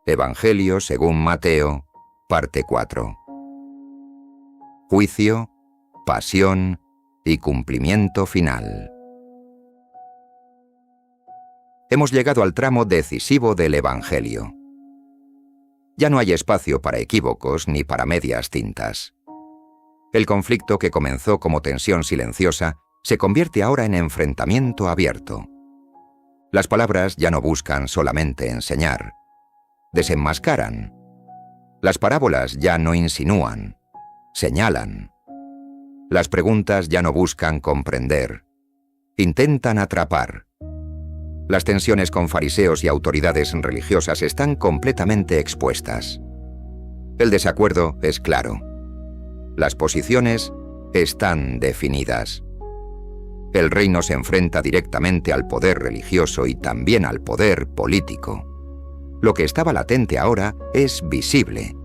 Evangelio según Mateo, parte 4. Juicio, pasión y cumplimiento final. Hemos llegado al tramo decisivo del Evangelio. Ya no hay espacio para equívocos ni para medias tintas. El conflicto que comenzó como tensión silenciosa se convierte ahora en enfrentamiento abierto. Las palabras ya no buscan solamente enseñar, desenmascaran. Las parábolas ya no insinúan, señalan. Las preguntas ya no buscan comprender, intentan atrapar. Las tensiones con fariseos y autoridades religiosas están completamente expuestas. El desacuerdo es claro. Las posiciones están definidas. El reino se enfrenta directamente al poder religioso y también al poder político. Lo que estaba latente ahora es visible.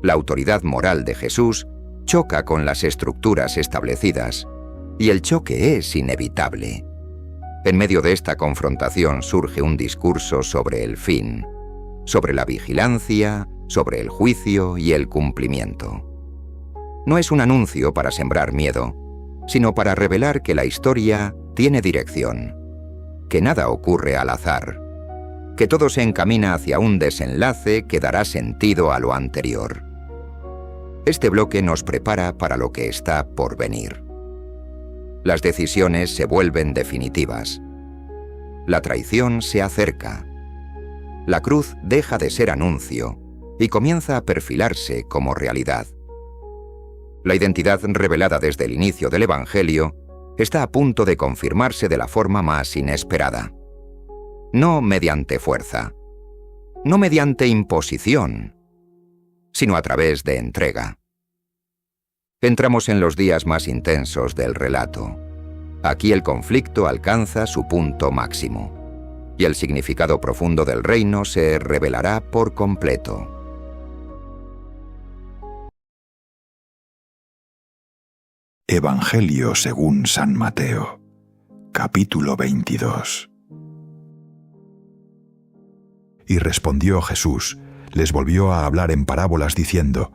La autoridad moral de Jesús choca con las estructuras establecidas, y el choque es inevitable. En medio de esta confrontación surge un discurso sobre el fin, sobre la vigilancia, sobre el juicio y el cumplimiento. No es un anuncio para sembrar miedo, sino para revelar que la historia tiene dirección, que nada ocurre al azar, que todo se encamina hacia un desenlace que dará sentido a lo anterior. Este bloque nos prepara para lo que está por venir. Las decisiones se vuelven definitivas. La traición se acerca. La cruz deja de ser anuncio y comienza a perfilarse como realidad. La identidad revelada desde el inicio del Evangelio está a punto de confirmarse de la forma más inesperada. No mediante fuerza, no mediante imposición, sino a través de entrega. Entramos en los días más intensos del relato. Aquí el conflicto alcanza su punto máximo, y el significado profundo del reino se revelará por completo. Evangelio según San Mateo, capítulo 22. Y respondió Jesús, les volvió a hablar en parábolas diciendo: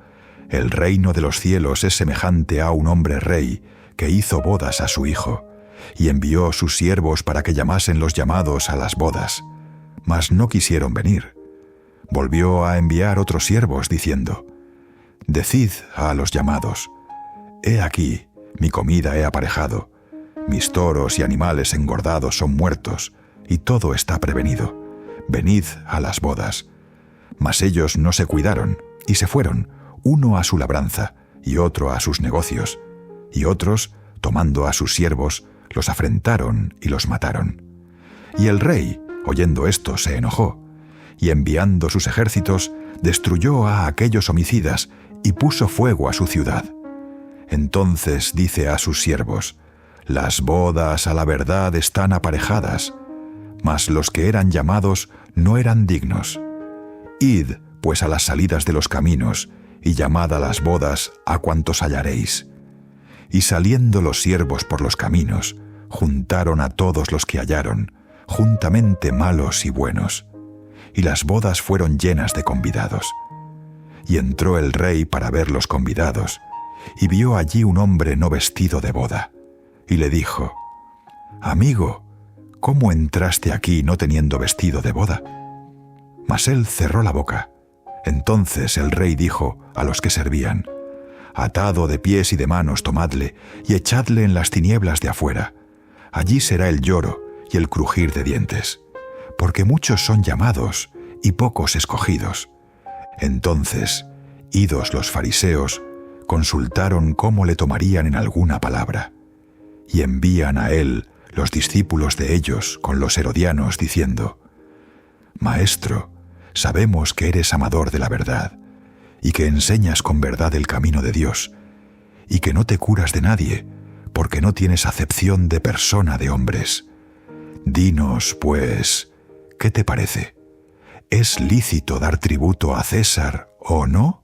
El reino de los cielos es semejante a un hombre rey que hizo bodas a su hijo, y envió sus siervos para que llamasen los llamados a las bodas, mas no quisieron venir. Volvió a enviar otros siervos diciendo: Decid a los llamados: He aquí, mi comida he aparejado, mis toros y animales engordados son muertos, y todo está prevenido. Venid a las bodas. Mas ellos no se cuidaron, y se fueron, uno a su labranza, y otro a sus negocios, y otros, tomando a sus siervos, los afrentaron y los mataron. Y el rey, oyendo esto, se enojó, y enviando sus ejércitos, destruyó a aquellos homicidas, y puso fuego a su ciudad. Entonces dice a sus siervos: Las bodas a la verdad están aparejadas, mas los que eran llamados no eran dignos. Id, pues, a las salidas de los caminos, y llamad a las bodas a cuantos hallaréis. Y saliendo los siervos por los caminos, juntaron a todos los que hallaron, juntamente malos y buenos. Y las bodas fueron llenas de convidados. Y entró el rey para ver los convidados, y vio allí un hombre no vestido de boda, y le dijo: Amigo, ¿cómo entraste aquí no teniendo vestido de boda? Mas él cerró la boca. Entonces el rey dijo a los que servían: Atado de pies y de manos tomadle, y echadle en las tinieblas de afuera. Allí será el lloro y el crujir de dientes, porque muchos son llamados y pocos escogidos. Entonces, idos los fariseos, consultaron cómo le tomarían en alguna palabra, y envían a él los discípulos de ellos con los herodianos, diciendo: Maestro, sabemos que eres amador de la verdad, y que enseñas con verdad el camino de Dios, y que no te curas de nadie, porque no tienes acepción de persona de hombres. Dinos, pues, ¿qué te parece? ¿Es lícito dar tributo a César o no?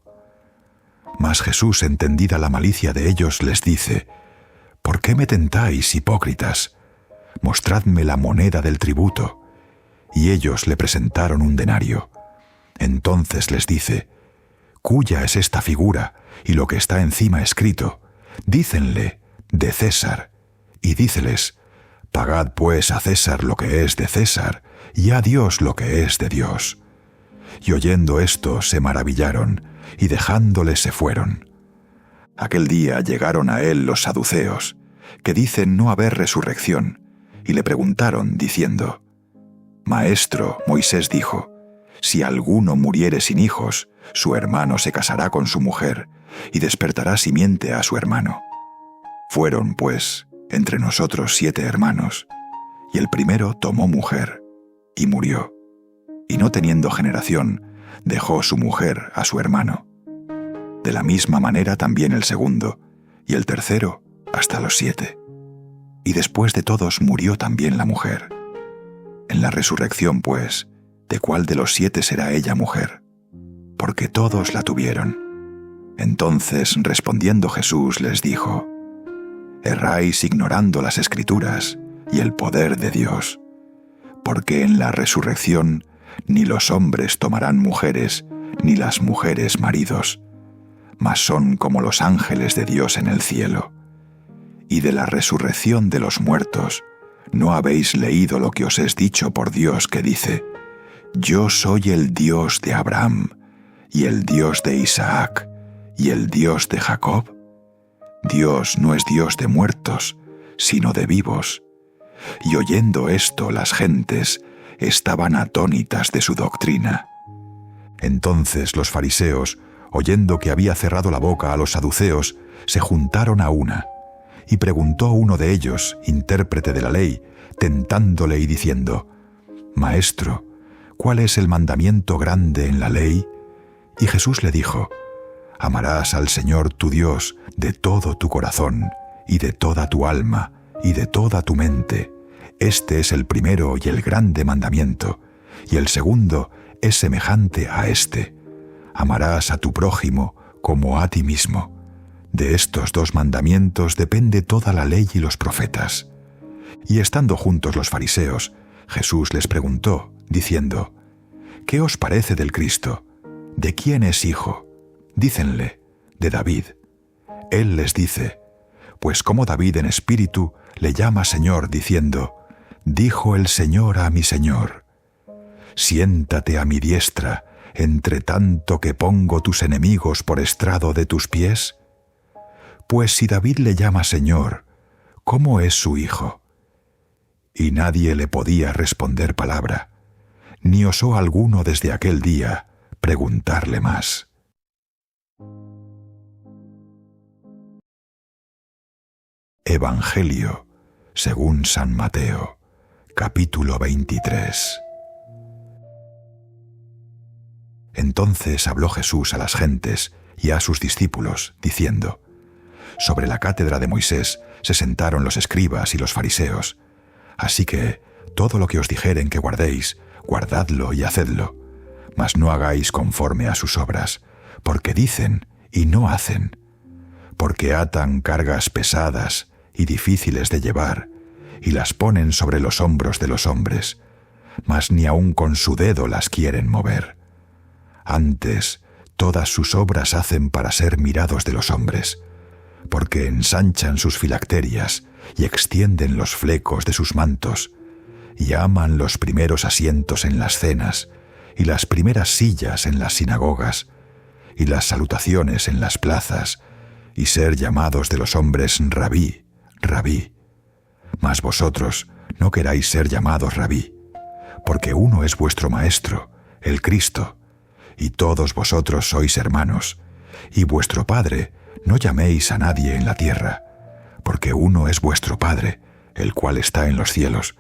Mas Jesús, entendida la malicia de ellos, les dice: ¿Por qué me tentáis, hipócritas? Mostradme la moneda del tributo. Y ellos le presentaron un denario. Entonces les dice: ¿Cuya es esta figura y lo que está encima escrito? Dícenle: de César. Y díceles: Pagad pues a César lo que es de César, y a Dios lo que es de Dios. Y oyendo esto se maravillaron, y dejándole se fueron. Aquel día llegaron a él los saduceos, que dicen no haber resurrección, y le preguntaron, diciendo: Maestro, Moisés dijo: Si alguno muriere sin hijos, su hermano se casará con su mujer, y despertará simiente a su hermano. Fueron, pues, entre nosotros 7 hermanos, y el primero tomó mujer, y murió, y no teniendo generación, dejó su mujer a su hermano. De la misma manera también el segundo, y el tercero hasta los 7. Y después de todos murió también la mujer. En la resurrección, pues, ¿de cuál de los 7 será ella mujer? Porque todos la tuvieron. Entonces, respondiendo Jesús, les dijo: Erráis ignorando las Escrituras y el poder de Dios, porque en la resurrección ni los hombres tomarán mujeres, ni las mujeres maridos, mas son como los ángeles de Dios en el cielo. Y de la resurrección de los muertos, ¿no habéis leído lo que os es dicho por Dios, que dice: Yo soy el Dios de Abraham, y el Dios de Isaac, y el Dios de Jacob? Dios no es Dios de muertos, sino de vivos. Y oyendo esto, las gentes estaban atónitas de su doctrina. Entonces los fariseos, oyendo que había cerrado la boca a los saduceos, se juntaron a una. Y preguntó uno de ellos, intérprete de la ley, tentándole y diciendo: Maestro, ¿cuál es el mandamiento grande en la ley? Y Jesús le dijo: Amarás al Señor tu Dios de todo tu corazón, y de toda tu alma, y de toda tu mente. Este es el primero y el grande mandamiento, y el segundo es semejante a este: amarás a tu prójimo como a ti mismo. De estos 2 mandamientos depende toda la ley y los profetas. Y estando juntos los fariseos, Jesús les preguntó, diciendo: ¿Qué os parece del Cristo? ¿De quién es hijo? Dícenle: de David. Él les dice: Pues como David en espíritu le llama Señor, diciendo: Dijo el Señor a mi Señor: Siéntate a mi diestra, entre tanto que pongo tus enemigos por estrado de tus pies. Pues si David le llama Señor, ¿cómo es su hijo? Y nadie le podía responder palabra, ni osó alguno desde aquel día preguntarle más. Evangelio según San Mateo, capítulo 23. Entonces habló Jesús a las gentes y a sus discípulos, diciendo: Sobre la cátedra de Moisés se sentaron los escribas y los fariseos. Así que todo lo que os dijeren que guardéis, guardadlo y hacedlo, mas no hagáis conforme a sus obras, porque dicen y no hacen, porque atan cargas pesadas y difíciles de llevar, y las ponen sobre los hombros de los hombres, mas ni aun con su dedo las quieren mover. Antes, todas sus obras hacen para ser mirados de los hombres, porque ensanchan sus filacterias y extienden los flecos de sus mantos, y aman los primeros asientos en las cenas, y las primeras sillas en las sinagogas, y las salutaciones en las plazas, y ser llamados de los hombres Rabí, Rabí. Mas vosotros no queráis ser llamados Rabí, porque uno es vuestro Maestro, el Cristo, y todos vosotros sois hermanos, y vuestro Padre no llaméis a nadie en la tierra, porque uno es vuestro Padre, el cual está en los cielos,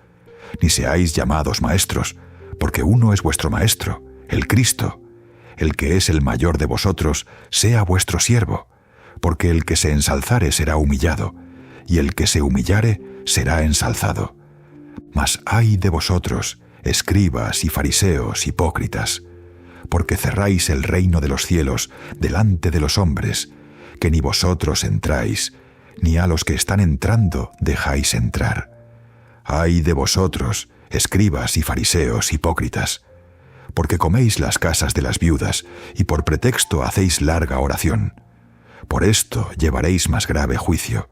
ni seáis llamados maestros, porque uno es vuestro Maestro, el Cristo. El que es el mayor de vosotros sea vuestro siervo, porque el que se ensalzare será humillado, y el que se humillare será ensalzado. Mas ay de vosotros, escribas y fariseos hipócritas, porque cerráis el reino de los cielos delante de los hombres, que ni vosotros entráis, ni a los que están entrando dejáis entrar. Ay de vosotros, escribas y fariseos hipócritas, porque coméis las casas de las viudas, y por pretexto hacéis larga oración. Por esto llevaréis más grave juicio.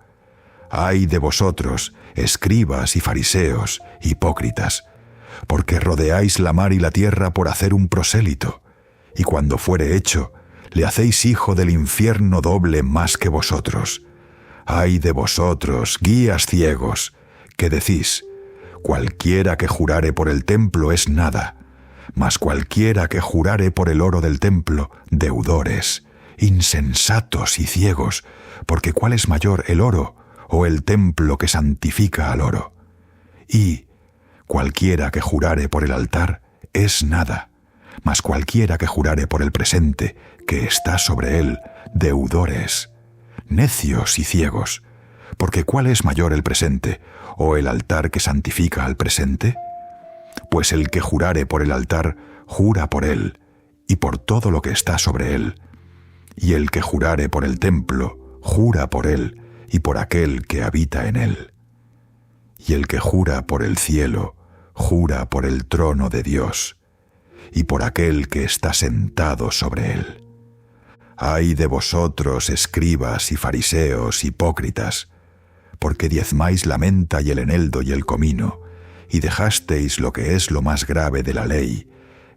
¡Ay de vosotros, escribas y fariseos, hipócritas! Porque rodeáis la mar y la tierra por hacer un prosélito, y cuando fuere hecho, le hacéis hijo del infierno doble más que vosotros. ¡Ay de vosotros, guías ciegos! Que decís, cualquiera que jurare por el templo es nada, mas cualquiera que jurare por el oro del templo, deudores, insensatos y ciegos, porque ¿cuál es mayor, el oro o el templo que santifica al oro? Y cualquiera que jurare por el altar es nada, mas cualquiera que jurare por el presente que está sobre él, deudores, necios y ciegos, porque ¿cuál es mayor, el presente o el altar que santifica al presente? Pues el que jurare por el altar, jura por él, y por todo lo que está sobre él. Y el que jurare por el templo, jura por él, y por aquel que habita en él. Y el que jura por el cielo, jura por el trono de Dios, y por aquel que está sentado sobre él. ¡Ay de vosotros, escribas y fariseos, hipócritas! Porque diezmáis la menta y el eneldo y el comino, y dejasteis lo que es lo más grave de la ley,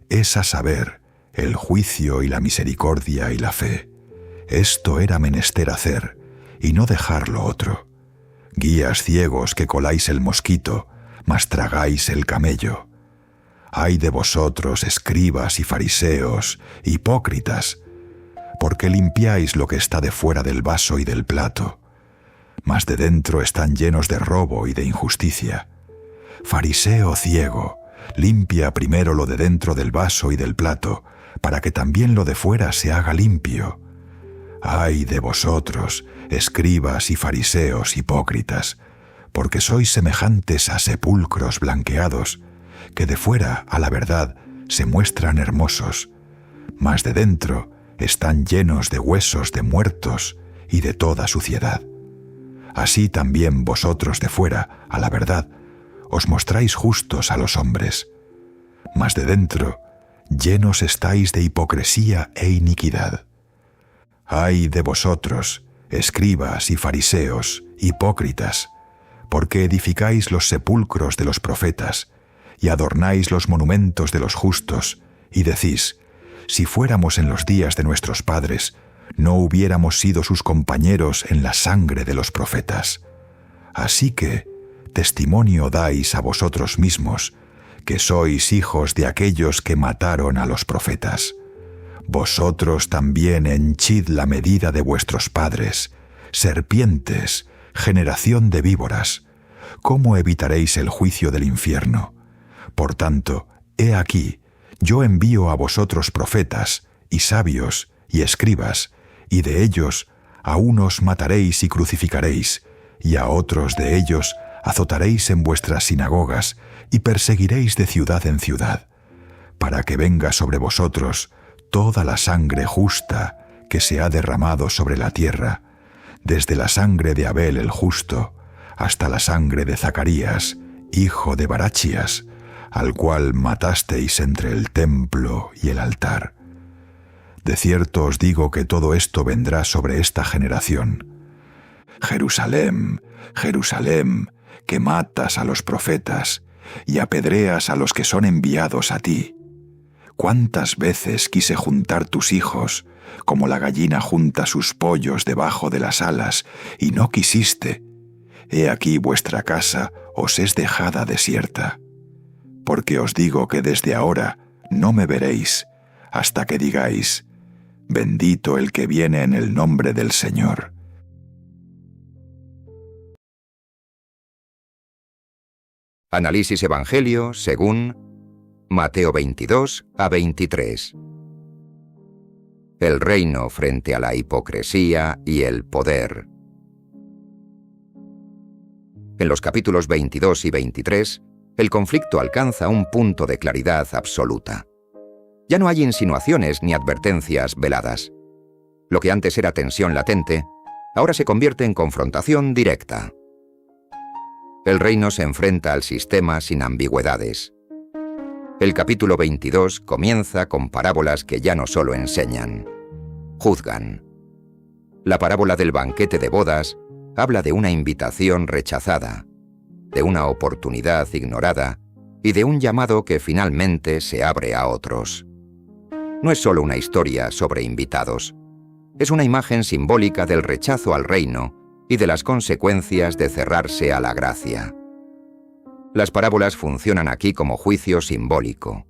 es a saber, el juicio y la misericordia y la fe. Esto era menester hacer, y no dejar lo otro. Guías ciegos que coláis el mosquito, mas tragáis el camello. ¡Ay de vosotros, escribas y fariseos, hipócritas! Porque limpiáis lo que está de fuera del vaso y del plato, mas de dentro están llenos de robo y de injusticia. Fariseo ciego, limpia primero lo de dentro del vaso y del plato, para que también lo de fuera se haga limpio. ¡Ay de vosotros, escribas y fariseos hipócritas! Porque sois semejantes a sepulcros blanqueados, que de fuera, a la verdad, se muestran hermosos, mas de dentro están llenos de huesos de muertos y de toda suciedad. Así también vosotros de fuera, a la verdad, os mostráis justos a los hombres, mas de dentro llenos estáis de hipocresía e iniquidad. ¡Ay de vosotros, escribas y fariseos, hipócritas! Porque edificáis los sepulcros de los profetas, y adornáis los monumentos de los justos, y decís, si fuéramos en los días de nuestros padres, no hubiéramos sido sus compañeros en la sangre de los profetas. Así que, testimonio dais a vosotros mismos, que sois hijos de aquellos que mataron a los profetas. Vosotros también henchid la medida de vuestros padres, serpientes, generación de víboras. ¿Cómo evitaréis el juicio del infierno? Por tanto, he aquí, yo envío a vosotros profetas, y sabios, y escribas, y de ellos a unos mataréis y crucificaréis, y a otros de ellos azotaréis en vuestras sinagogas, y perseguiréis de ciudad en ciudad, para que venga sobre vosotros toda la sangre justa que se ha derramado sobre la tierra, desde la sangre de Abel el justo, hasta la sangre de Zacarías, hijo de Barachías, al cual matasteis entre el templo y el altar. De cierto os digo que todo esto vendrá sobre esta generación. Jerusalén, Jerusalén, que matas a los profetas y apedreas a los que son enviados a ti. ¿Cuántas veces quise juntar tus hijos, como la gallina junta sus pollos debajo de las alas, y no quisiste? He aquí vuestra casa os es dejada desierta. Porque os digo que desde ahora no me veréis, hasta que digáis, bendito el que viene en el nombre del Señor. Análisis Evangelio según Mateo 22 a 23. El reino frente a la hipocresía y el poder. En los capítulos 22 y 23, el conflicto alcanza un punto de claridad absoluta. Ya no hay insinuaciones ni advertencias veladas. Lo que antes era tensión latente, ahora se convierte en confrontación directa. El reino se enfrenta al sistema sin ambigüedades. El capítulo 22 comienza con parábolas que ya no solo enseñan, juzgan. La parábola del banquete de bodas habla de una invitación rechazada, de una oportunidad ignorada y de un llamado que finalmente se abre a otros. No es solo una historia sobre invitados, es una imagen simbólica del rechazo al reino y de las consecuencias de cerrarse a la gracia. Las parábolas funcionan aquí como juicio simbólico.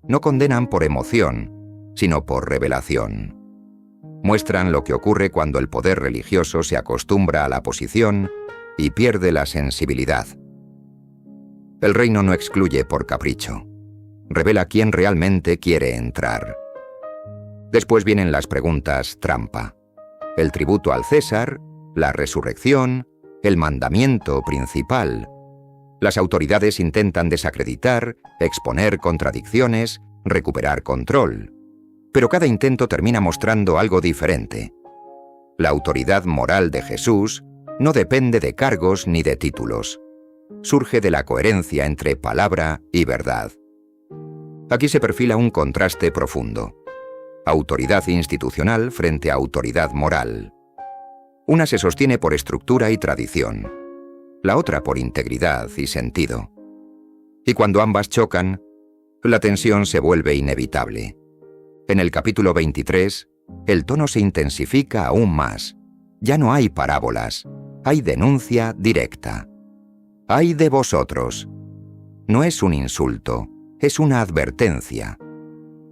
No condenan por emoción, sino por revelación. Muestran lo que ocurre cuando el poder religioso se acostumbra a la posición y pierde la sensibilidad. El reino no excluye por capricho. Revela quién realmente quiere entrar. Después vienen las preguntas trampa. El tributo al César, la resurrección, el mandamiento principal. Las autoridades intentan desacreditar, exponer contradicciones, recuperar control. Pero cada intento termina mostrando algo diferente. La autoridad moral de Jesús no depende de cargos ni de títulos. Surge de la coherencia entre palabra y verdad. Aquí se perfila un contraste profundo. Autoridad institucional frente a autoridad moral. Una se sostiene por estructura y tradición, la otra por integridad y sentido. Y cuando ambas chocan, la tensión se vuelve inevitable. En el capítulo 23, el tono se intensifica aún más. Ya no hay parábolas, hay denuncia directa. ¡Ay de vosotros! No es un insulto, es una advertencia.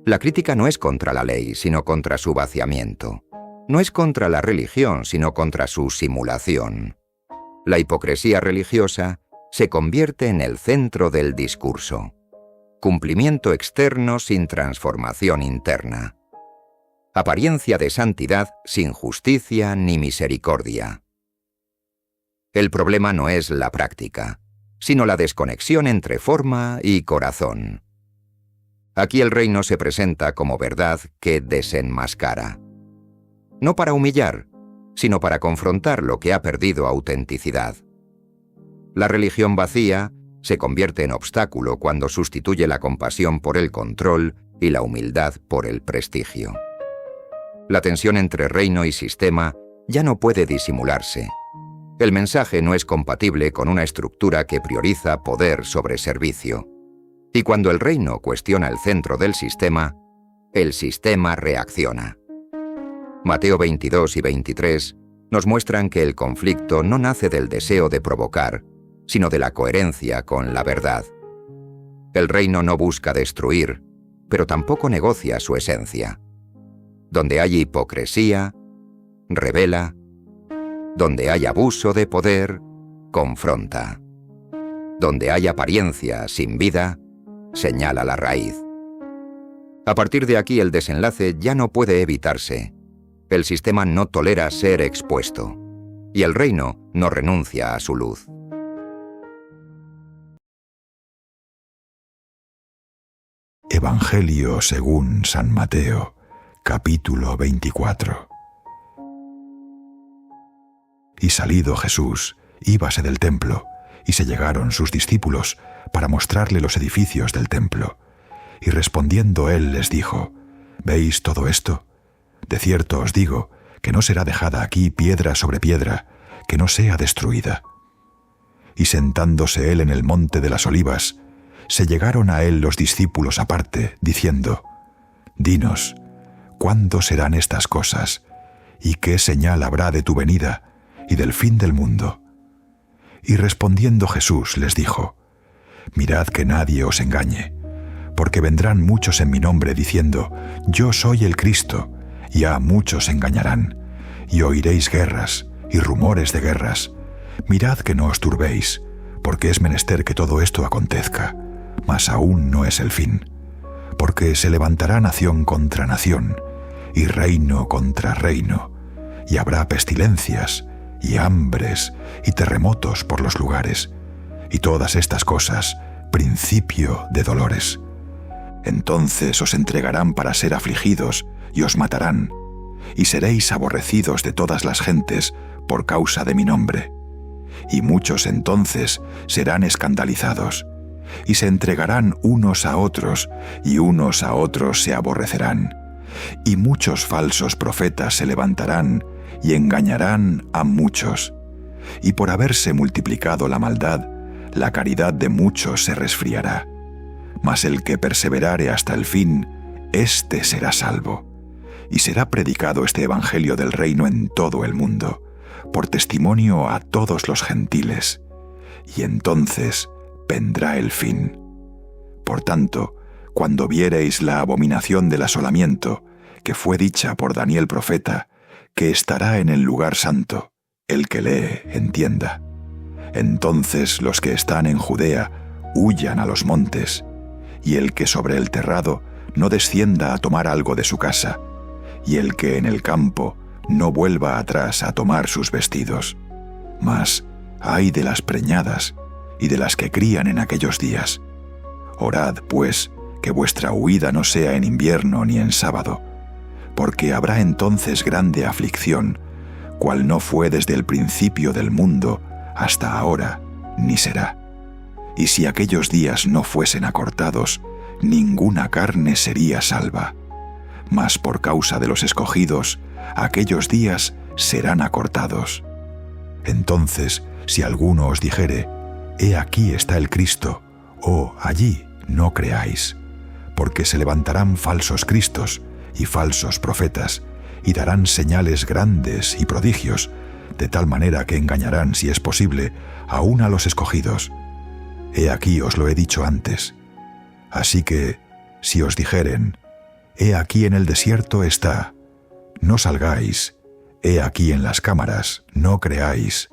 La crítica no es contra la ley, sino contra su vaciamiento. No es contra la religión, sino contra su simulación. La hipocresía religiosa se convierte en el centro del discurso. Cumplimiento externo sin transformación interna. Apariencia de santidad sin justicia ni misericordia. El problema no es la práctica, sino la desconexión entre forma y corazón. Aquí el reino se presenta como verdad que desenmascara. No para humillar, sino para confrontar lo que ha perdido autenticidad. La religión vacía se convierte en obstáculo cuando sustituye la compasión por el control y la humildad por el prestigio. La tensión entre reino y sistema ya no puede disimularse. El mensaje no es compatible con una estructura que prioriza poder sobre servicio. Y cuando el reino cuestiona el centro del sistema, el sistema reacciona. Mateo 22 y 23 nos muestran que el conflicto no nace del deseo de provocar, sino de la coherencia con la verdad. El reino no busca destruir, pero tampoco negocia su esencia. Donde hay hipocresía, revela. Donde hay abuso de poder, confronta. Donde hay apariencia sin vida, señala la raíz. A partir de aquí el desenlace ya no puede evitarse. El sistema no tolera ser expuesto, y el reino no renuncia a su luz. Evangelio según San Mateo, capítulo 24. Y salido Jesús, íbase del templo, y se llegaron sus discípulos para mostrarle los edificios del templo. Y respondiendo él les dijo: ¿Veis todo esto? De cierto os digo que no será dejada aquí piedra sobre piedra, que no sea destruida. Y sentándose él en el monte de las Olivas, se llegaron a él los discípulos aparte, diciendo: Dinos, ¿cuándo serán estas cosas? ¿Y qué señal habrá de tu venida y del fin del mundo? Y respondiendo Jesús les dijo: Mirad que nadie os engañe, porque vendrán muchos en mi nombre diciendo: Yo soy el Cristo, y a muchos engañarán, y oiréis guerras y rumores de guerras. Mirad que no os turbéis, porque es menester que todo esto acontezca, mas aún no es el fin. Porque se levantará nación contra nación, y reino contra reino, y habrá pestilencias, y hambres, y terremotos por los lugares, y todas estas cosas, principio de dolores. Entonces os entregarán para ser afligidos, y os matarán, y seréis aborrecidos de todas las gentes por causa de mi nombre. Y muchos entonces serán escandalizados, y se entregarán unos a otros, y unos a otros se aborrecerán. Y muchos falsos profetas se levantarán y engañarán a muchos. Y por haberse multiplicado la maldad, la caridad de muchos se resfriará. Mas el que perseverare hasta el fin, éste será salvo. Y será predicado este evangelio del reino en todo el mundo, por testimonio a todos los gentiles. Y entonces vendrá el fin. Por tanto, cuando viereis la abominación del asolamiento, que fue dicha por Daniel profeta, que estará en el lugar santo, el que lee entienda. Entonces los que están en Judea huyan a los montes, y el que sobre el terrado no descienda a tomar algo de su casa, y el que en el campo no vuelva atrás a tomar sus vestidos. Mas ay de las preñadas y de las que crían en aquellos días. Orad, pues, que vuestra huida no sea en invierno ni en sábado, porque habrá entonces grande aflicción, cual no fue desde el principio del mundo hasta ahora, ni será. Y si aquellos días no fuesen acortados, ninguna carne sería salva. Mas por causa de los escogidos, aquellos días serán acortados. Entonces, si alguno os dijere, «He aquí está el Cristo», o «Allí», no creáis, porque se levantarán falsos cristos y falsos profetas, y darán señales grandes y prodigios, de tal manera que engañarán, si es posible, aún a los escogidos. He aquí os lo he dicho antes. Así que, si os dijeren, «He aquí en el desierto está», no salgáis, «He aquí en las cámaras», no creáis.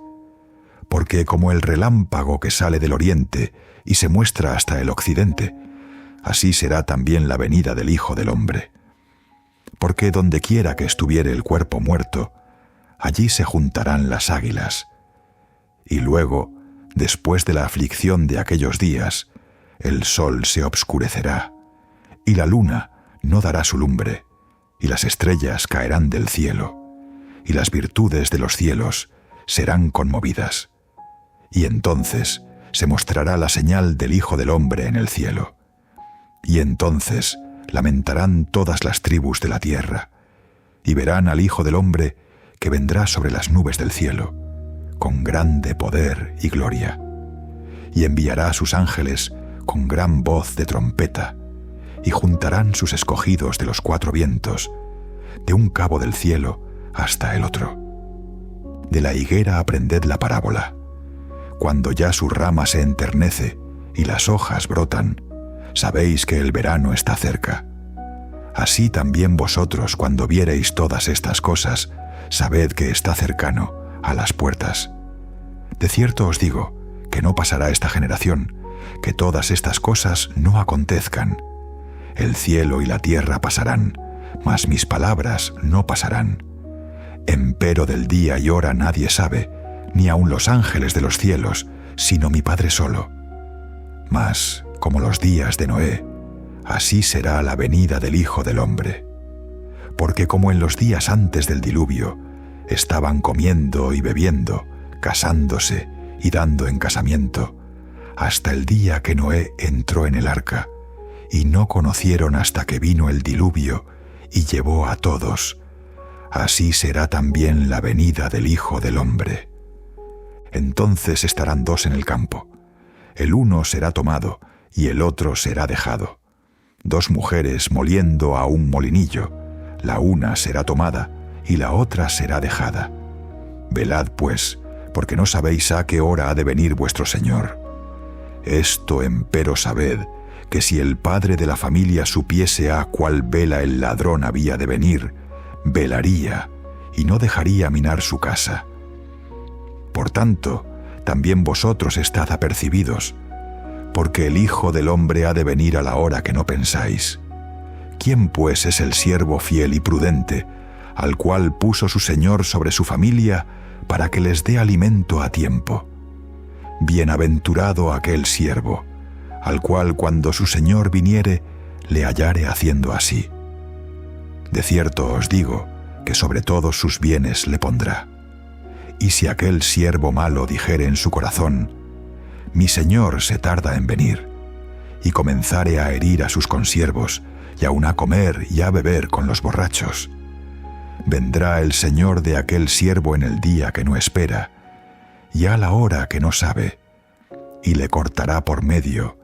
Porque como el relámpago que sale del oriente y se muestra hasta el occidente, así será también la venida del Hijo del Hombre. Porque donde quiera que estuviere el cuerpo muerto, allí se juntarán las águilas. Y luego, después de la aflicción de aquellos días, el sol se obscurecerá, y la luna no dará su lumbre, y las estrellas caerán del cielo, y las virtudes de los cielos serán conmovidas. Y entonces se mostrará la señal del Hijo del Hombre en el cielo. Y entonces lamentarán todas las tribus de la tierra, y verán al Hijo del Hombre que vendrá sobre las nubes del cielo, con grande poder y gloria. Y enviará a sus ángeles con gran voz de trompeta, y juntarán sus escogidos de los cuatro vientos, de un cabo del cielo hasta el otro. De la higuera aprended la parábola. Cuando ya su rama se enternece y las hojas brotan, sabéis que el verano está cerca. Así también vosotros, cuando viereis todas estas cosas, sabed que está cercano, a las puertas. De cierto os digo, que no pasará esta generación, que todas estas cosas no acontezcan. El cielo y la tierra pasarán, mas mis palabras no pasarán. Empero del día y hora nadie sabe, ni aun los ángeles de los cielos, sino mi Padre solo. Mas, como los días de Noé, así será la venida del Hijo del Hombre. Porque como en los días antes del diluvio, estaban comiendo y bebiendo, casándose y dando en casamiento, hasta el día que Noé entró en el arca, y no conocieron hasta que vino el diluvio y llevó a todos, así será también la venida del Hijo del Hombre. Entonces estarán dos en el campo, el uno será tomado y el otro será dejado. Dos mujeres moliendo a un molinillo, la una será tomada y la otra será dejada. Velad pues, porque no sabéis a qué hora ha de venir vuestro Señor. Esto empero sabed, que si el padre de la familia supiese a cuál vela el ladrón había de venir, velaría y no dejaría minar su casa. Por tanto, también vosotros estad apercibidos, porque el Hijo del Hombre ha de venir a la hora que no pensáis. ¿Quién pues es el siervo fiel y prudente, al cual puso su Señor sobre su familia para que les dé alimento a tiempo? Bienaventurado aquel siervo, al cual cuando su Señor viniere, le hallare haciendo así. De cierto os digo que sobre todos sus bienes le pondrá. Y si aquel siervo malo dijere en su corazón, mi Señor se tarda en venir, y comenzare a herir a sus consiervos, y aun a comer y a beber con los borrachos. Vendrá el señor de aquel siervo en el día que no espera, y a la hora que no sabe, y le cortará por medio,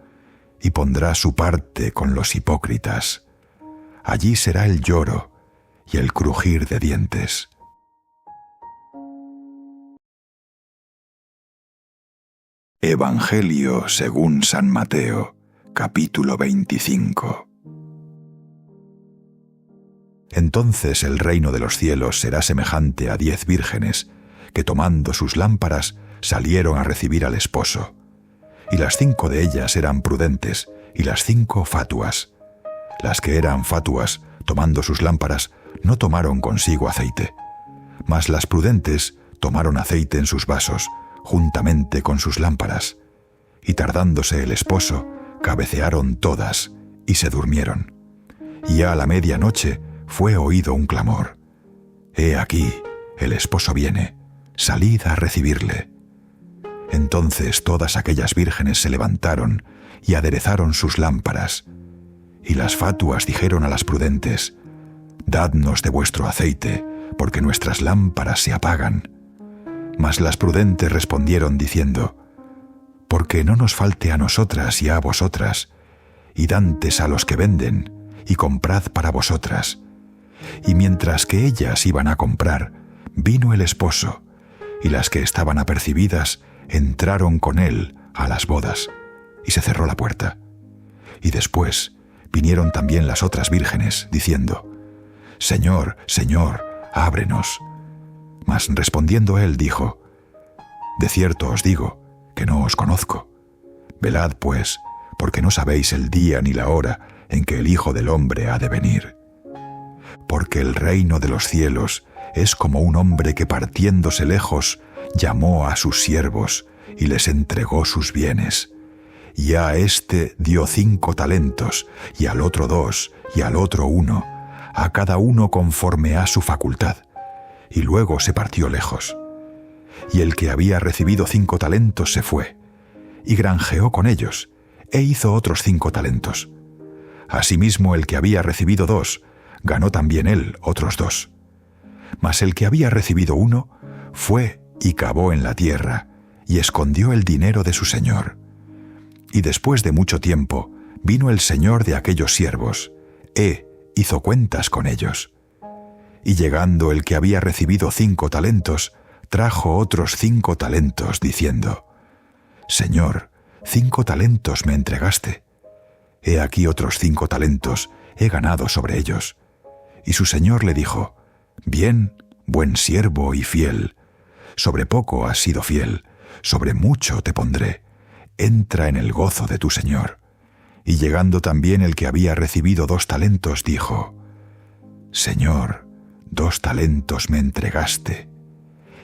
y pondrá su parte con los hipócritas. Allí será el lloro y el crujir de dientes. Evangelio según San Mateo, capítulo 25. Entonces el reino de los cielos será semejante a 10 vírgenes, que tomando sus lámparas salieron a recibir al esposo. Y las 5 de ellas eran prudentes, y las 5 fatuas. Las que eran fatuas, tomando sus lámparas, no tomaron consigo aceite. Mas las prudentes tomaron aceite en sus vasos, juntamente con sus lámparas. Y tardándose el esposo, cabecearon todas, y se durmieron. Y a la medianoche fue oído un clamor: «He aquí, el esposo viene, salid a recibirle». Entonces todas aquellas vírgenes se levantaron y aderezaron sus lámparas. Y las fatuas dijeron a las prudentes: «Dadnos de vuestro aceite, porque nuestras lámparas se apagan». Mas las prudentes respondieron diciendo: «Porque no nos falte a nosotras y a vosotras, id antes a los que venden, y comprad para vosotras». Y mientras que ellas iban a comprar, vino el esposo, y las que estaban apercibidas entraron con él a las bodas, y se cerró la puerta. Y después vinieron también las otras vírgenes, diciendo: «Señor, Señor, ábrenos». Mas respondiendo él dijo: «De cierto os digo que no os conozco. Velad pues, porque no sabéis el día ni la hora en que el Hijo del Hombre ha de venir. Porque el reino de los cielos es como un hombre que partiéndose lejos llamó a sus siervos y les entregó sus bienes. Y a éste dio 5 talentos, y al otro 2, y al otro 1, a cada uno conforme a su facultad. Y luego se partió lejos. Y el que había recibido 5 talentos se fue, y granjeó con ellos, e hizo otros 5 talentos. Asimismo el que había recibido 2, ganó también él otros 2. Mas el que había recibido 1, fue y cavó en la tierra, y escondió el dinero de su señor. Y después de mucho tiempo, vino el señor de aquellos siervos, hizo cuentas con ellos. Y llegando el que había recibido 5 talentos, trajo otros 5 talentos, diciendo: «Señor, 5 talentos me entregaste. He aquí otros 5 talentos he ganado sobre ellos». Y su señor le dijo: «Bien, buen siervo y fiel. Sobre poco has sido fiel, sobre mucho te pondré. Entra en el gozo de tu señor». Y llegando también el que había recibido 2 talentos, dijo: «Señor, 2 talentos me entregaste.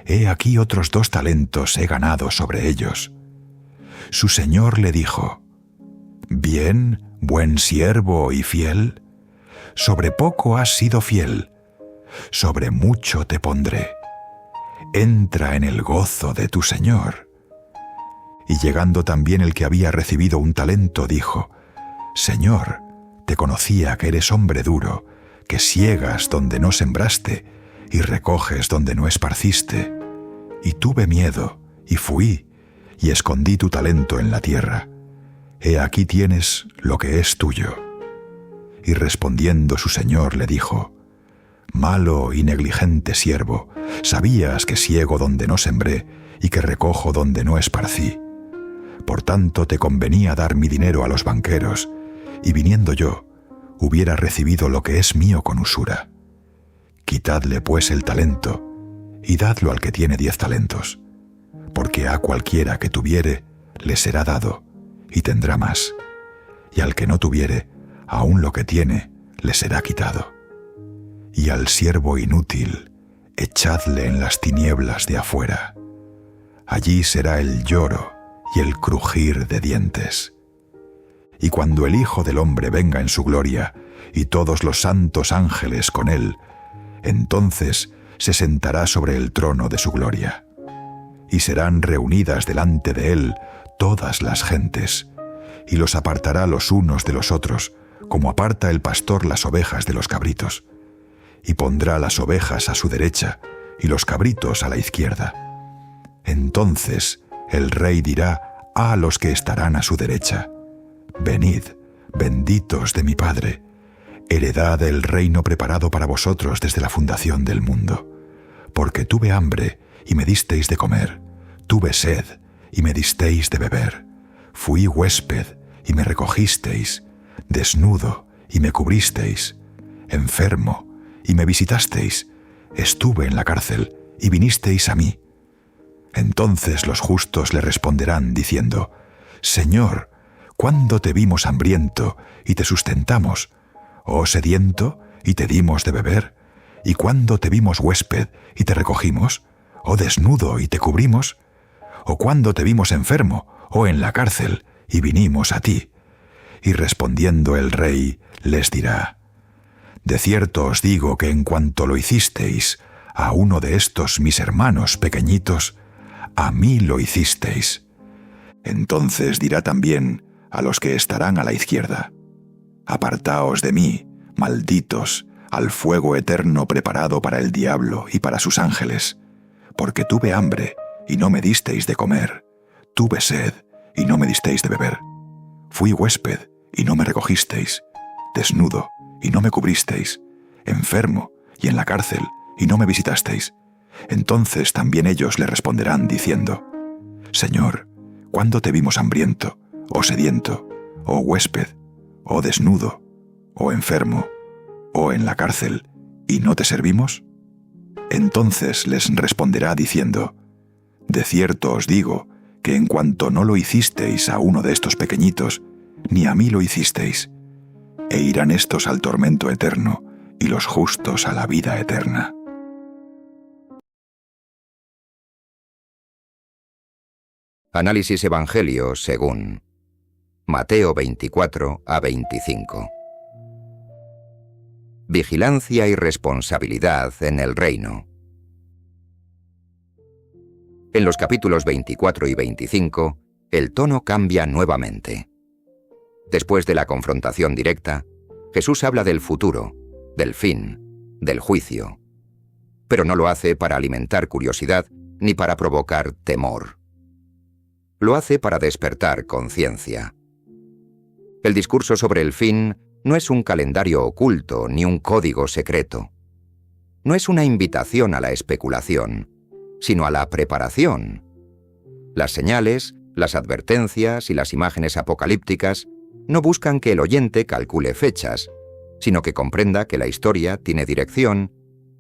He aquí otros 2 talentos he ganado sobre ellos». Su señor le dijo: «Bien, buen siervo y fiel. Sobre poco has sido fiel, sobre mucho te pondré. Entra en el gozo de tu señor». Y llegando también el que había recibido 1 talento, dijo: «Señor, te conocía que eres hombre duro, que siegas donde no sembraste y recoges donde no esparciste. Y tuve miedo, y fui, y escondí tu talento en la tierra. He aquí tienes lo que es tuyo». Y respondiendo su señor le dijo: «Malo y negligente siervo, sabías que siego donde no sembré y que recojo donde no esparcí. Por tanto te convenía dar mi dinero a los banqueros, y viniendo yo, hubiera recibido lo que es mío con usura. Quitadle pues el talento, y dadlo al que tiene 10 talentos, porque a cualquiera que tuviere, le será dado, y tendrá más, y al que no tuviere, aun lo que tiene, le será quitado. Y al siervo inútil, echadle en las tinieblas de afuera. Allí será el lloro y el crujir de dientes. Y cuando el Hijo del Hombre venga en su gloria, y todos los santos ángeles con él, entonces se sentará sobre el trono de su gloria. Y serán reunidas delante de él todas las gentes, y los apartará los unos de los otros, como aparta el pastor las ovejas de los cabritos. Y pondrá las ovejas a su derecha y los cabritos a la izquierda. Entonces el Rey dirá a los que estarán a su derecha: Venid, benditos de mi Padre, heredad el reino preparado para vosotros desde la fundación del mundo. Porque tuve hambre y me disteis de comer, tuve sed y me disteis de beber, fui huésped y me recogisteis, desnudo y me cubristeis, enfermo y me visitasteis, estuve en la cárcel y vinisteis a mí. Entonces los justos le responderán diciendo: Señor, ¿cuándo te vimos hambriento y te sustentamos, o sediento y te dimos de beber? ¿Y cuándo te vimos huésped y te recogimos, o desnudo y te cubrimos? ¿O cuándo te vimos enfermo o en la cárcel y vinimos a ti? Y respondiendo el Rey les dirá: De cierto os digo que en cuanto lo hicisteis a uno de estos mis hermanos pequeñitos, a mí lo hicisteis. Entonces dirá también a los que estarán a la izquierda: Apartaos de mí, malditos, al fuego eterno preparado para el diablo y para sus ángeles, porque tuve hambre y no me disteis de comer, tuve sed y no me disteis de beber, fui huésped y no me recogisteis, desnudo y no me cubristeis, enfermo y en la cárcel y no me visitasteis. Entonces también ellos le responderán diciendo: Señor, ¿cuándo te vimos hambriento, o sediento, o huésped, o desnudo, o enfermo, o en la cárcel, y no te servimos? Entonces les responderá diciendo: De cierto os digo que en cuanto no lo hicisteis a uno de estos pequeñitos, ni a mí lo hicisteis. E irán estos al tormento eterno, y los justos a la vida eterna. Análisis Evangelio según Mateo 24 a 25. Vigilancia y responsabilidad en el reino. En los capítulos 24 y 25, el tono cambia nuevamente. Después de la confrontación directa, Jesús habla del futuro, del fin, del juicio. Pero no lo hace para alimentar curiosidad ni para provocar temor. Lo hace para despertar conciencia. El discurso sobre el fin no es un calendario oculto ni un código secreto. No es una invitación a la especulación, sino a la preparación. Las señales, las advertencias y las imágenes apocalípticas no buscan que el oyente calcule fechas, sino que comprenda que la historia tiene dirección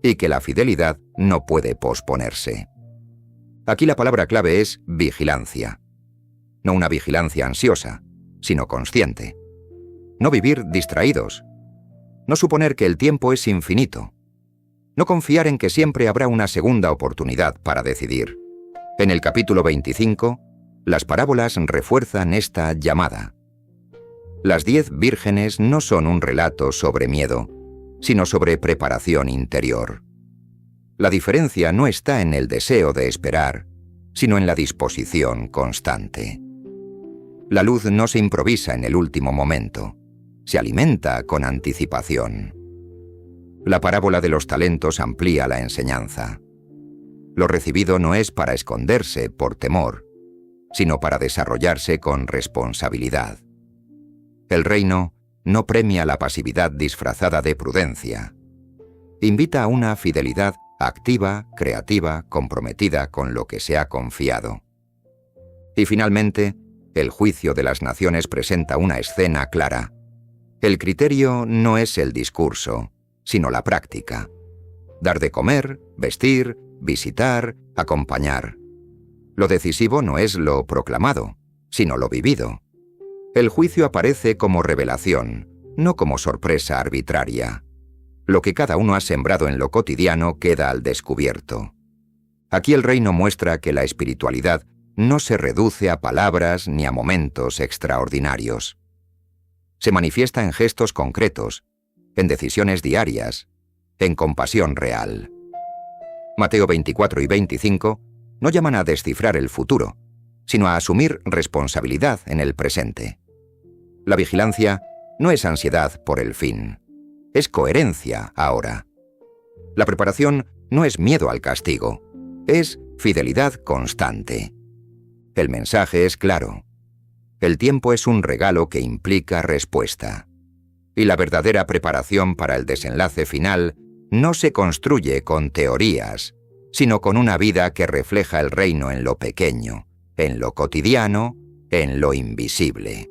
y que la fidelidad no puede posponerse. Aquí la palabra clave es vigilancia. No una vigilancia ansiosa, sino consciente. No vivir distraídos. No suponer que el tiempo es infinito. No confiar en que siempre habrá una segunda oportunidad para decidir. En el capítulo 25, las parábolas refuerzan esta llamada. Las 10 vírgenes no son un relato sobre miedo, sino sobre preparación interior. La diferencia no está en el deseo de esperar, sino en la disposición constante. La luz no se improvisa en el último momento, se alimenta con anticipación. La parábola de los talentos amplía la enseñanza. Lo recibido no es para esconderse por temor, sino para desarrollarse con responsabilidad. El reino no premia la pasividad disfrazada de prudencia. Invita a una fidelidad activa, creativa, comprometida con lo que se ha confiado. Y finalmente, el juicio de las naciones presenta una escena clara. El criterio no es el discurso, sino la práctica. Dar de comer, vestir, visitar, acompañar. Lo decisivo no es lo proclamado, sino lo vivido. El juicio aparece como revelación, no como sorpresa arbitraria. Lo que cada uno ha sembrado en lo cotidiano queda al descubierto. Aquí el reino muestra que la espiritualidad no se reduce a palabras ni a momentos extraordinarios. Se manifiesta en gestos concretos, en decisiones diarias, en compasión real. Mateo 24 y 25 no llaman a descifrar el futuro, sino a asumir responsabilidad en el presente. La vigilancia no es ansiedad por el fin, es coherencia ahora. La preparación no es miedo al castigo, es fidelidad constante. El mensaje es claro. El tiempo es un regalo que implica respuesta. Y la verdadera preparación para el desenlace final no se construye con teorías, sino con una vida que refleja el reino en lo pequeño, en lo cotidiano, en lo invisible.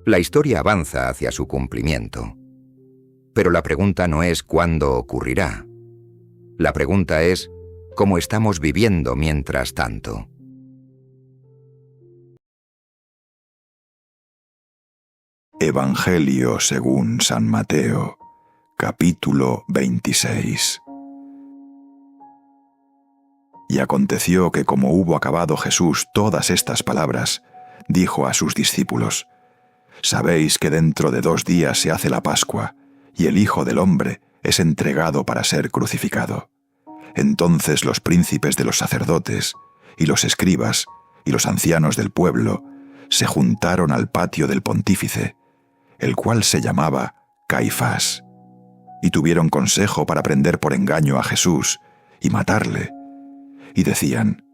La historia avanza hacia su cumplimiento. Pero la pregunta no es cuándo ocurrirá. La pregunta es cómo estamos viviendo mientras tanto. Evangelio según San Mateo, capítulo 26. Y aconteció que como hubo acabado Jesús todas estas palabras, dijo a sus discípulos: Sabéis que dentro de 2 días se hace la Pascua, y el Hijo del Hombre es entregado para ser crucificado. Entonces los príncipes de los sacerdotes, y los escribas, y los ancianos del pueblo, se juntaron al patio del pontífice, el cual se llamaba Caifás, y tuvieron consejo para prender por engaño a Jesús y matarle. Y decían: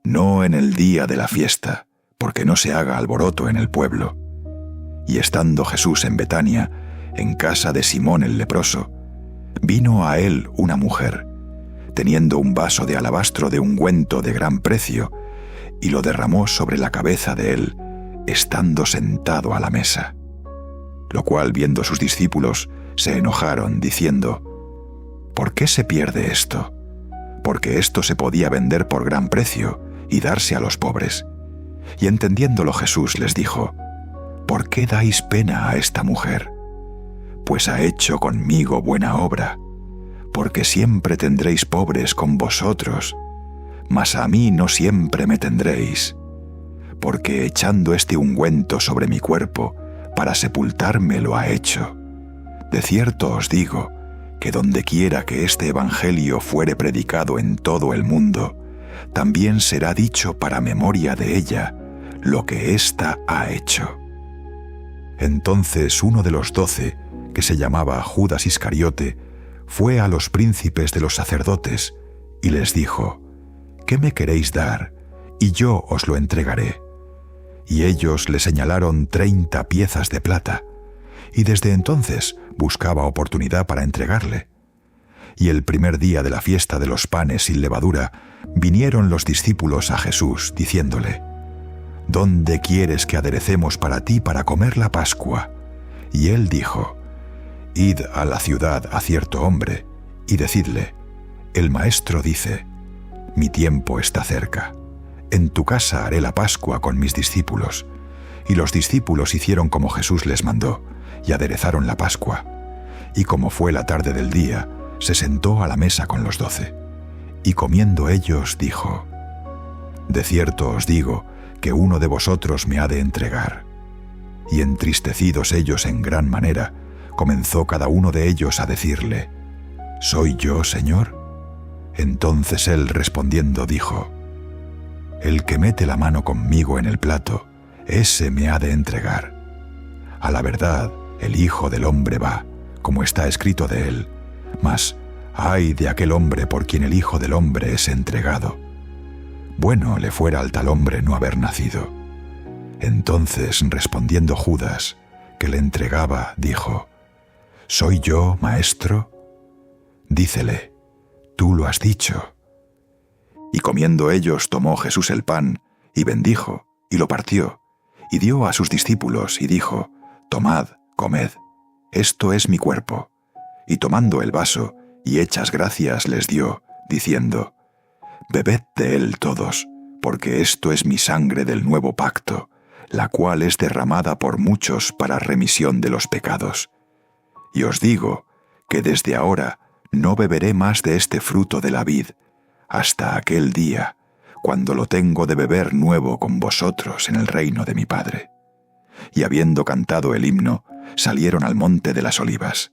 No en el día de la fiesta, porque no se haga alboroto en el pueblo. Y estando Jesús en Betania, en casa de Simón el leproso, vino a él una mujer, teniendo un vaso de alabastro de ungüento de gran precio, y lo derramó sobre la cabeza de él, estando sentado a la mesa. Lo cual, viendo sus discípulos, se enojaron, diciendo: ¿Por qué se pierde esto? Porque esto se podía vender por gran precio y darse a los pobres. Y entendiéndolo Jesús les dijo: ¿Por qué dais pena a esta mujer? Pues ha hecho conmigo buena obra, porque siempre tendréis pobres con vosotros, mas a mí no siempre me tendréis, porque echando este ungüento sobre mi cuerpo, para sepultarme lo ha hecho. De cierto os digo, que dondequiera que este evangelio fuere predicado en todo el mundo, también será dicho para memoria de ella lo que ésta ha hecho. Entonces uno de los 12, que se llamaba Judas Iscariote, fue a los príncipes de los sacerdotes y les dijo: ¿Qué me queréis dar? Y yo os lo entregaré. Y ellos le señalaron 30 piezas de plata, y desde entonces buscaba oportunidad para entregarle. Y el primer día de la fiesta de los panes sin levadura, vinieron los discípulos a Jesús, diciéndole: ¿Dónde quieres que aderecemos para ti para comer la Pascua? Y él dijo: Id a la ciudad a cierto hombre, y decidle: El Maestro dice: Mi tiempo está cerca. En tu casa haré la Pascua con mis discípulos. Y los discípulos hicieron como Jesús les mandó, y aderezaron la Pascua. Y como fue la tarde del día, se sentó a la mesa con los 12. Y comiendo ellos, dijo: De cierto os digo, que uno de vosotros me ha de entregar. Y entristecidos ellos en gran manera, comenzó cada uno de ellos a decirle: ¿Soy yo, Señor? Entonces él respondiendo dijo: El que mete la mano conmigo en el plato, ese me ha de entregar. A la verdad, el Hijo del Hombre va, como está escrito de él, mas ay de aquel hombre por quien el Hijo del Hombre es entregado. Bueno le fuera al tal hombre no haber nacido. Entonces, respondiendo Judas, que le entregaba, dijo: ¿Soy yo, Maestro? Dícele: Tú lo has dicho. Y comiendo ellos, tomó Jesús el pan, y bendijo, y lo partió, y dio a sus discípulos, y dijo: Tomad, comed, esto es mi cuerpo. Y tomando el vaso, y hechas gracias, les dio, diciendo: Bebed de él todos, porque esto es mi sangre del nuevo pacto, la cual es derramada por muchos para remisión de los pecados. Y os digo que desde ahora no beberé más de este fruto de la vid, hasta aquel día, cuando lo tengo de beber nuevo con vosotros en el reino de mi Padre. Y habiendo cantado el himno, salieron al monte de las Olivas.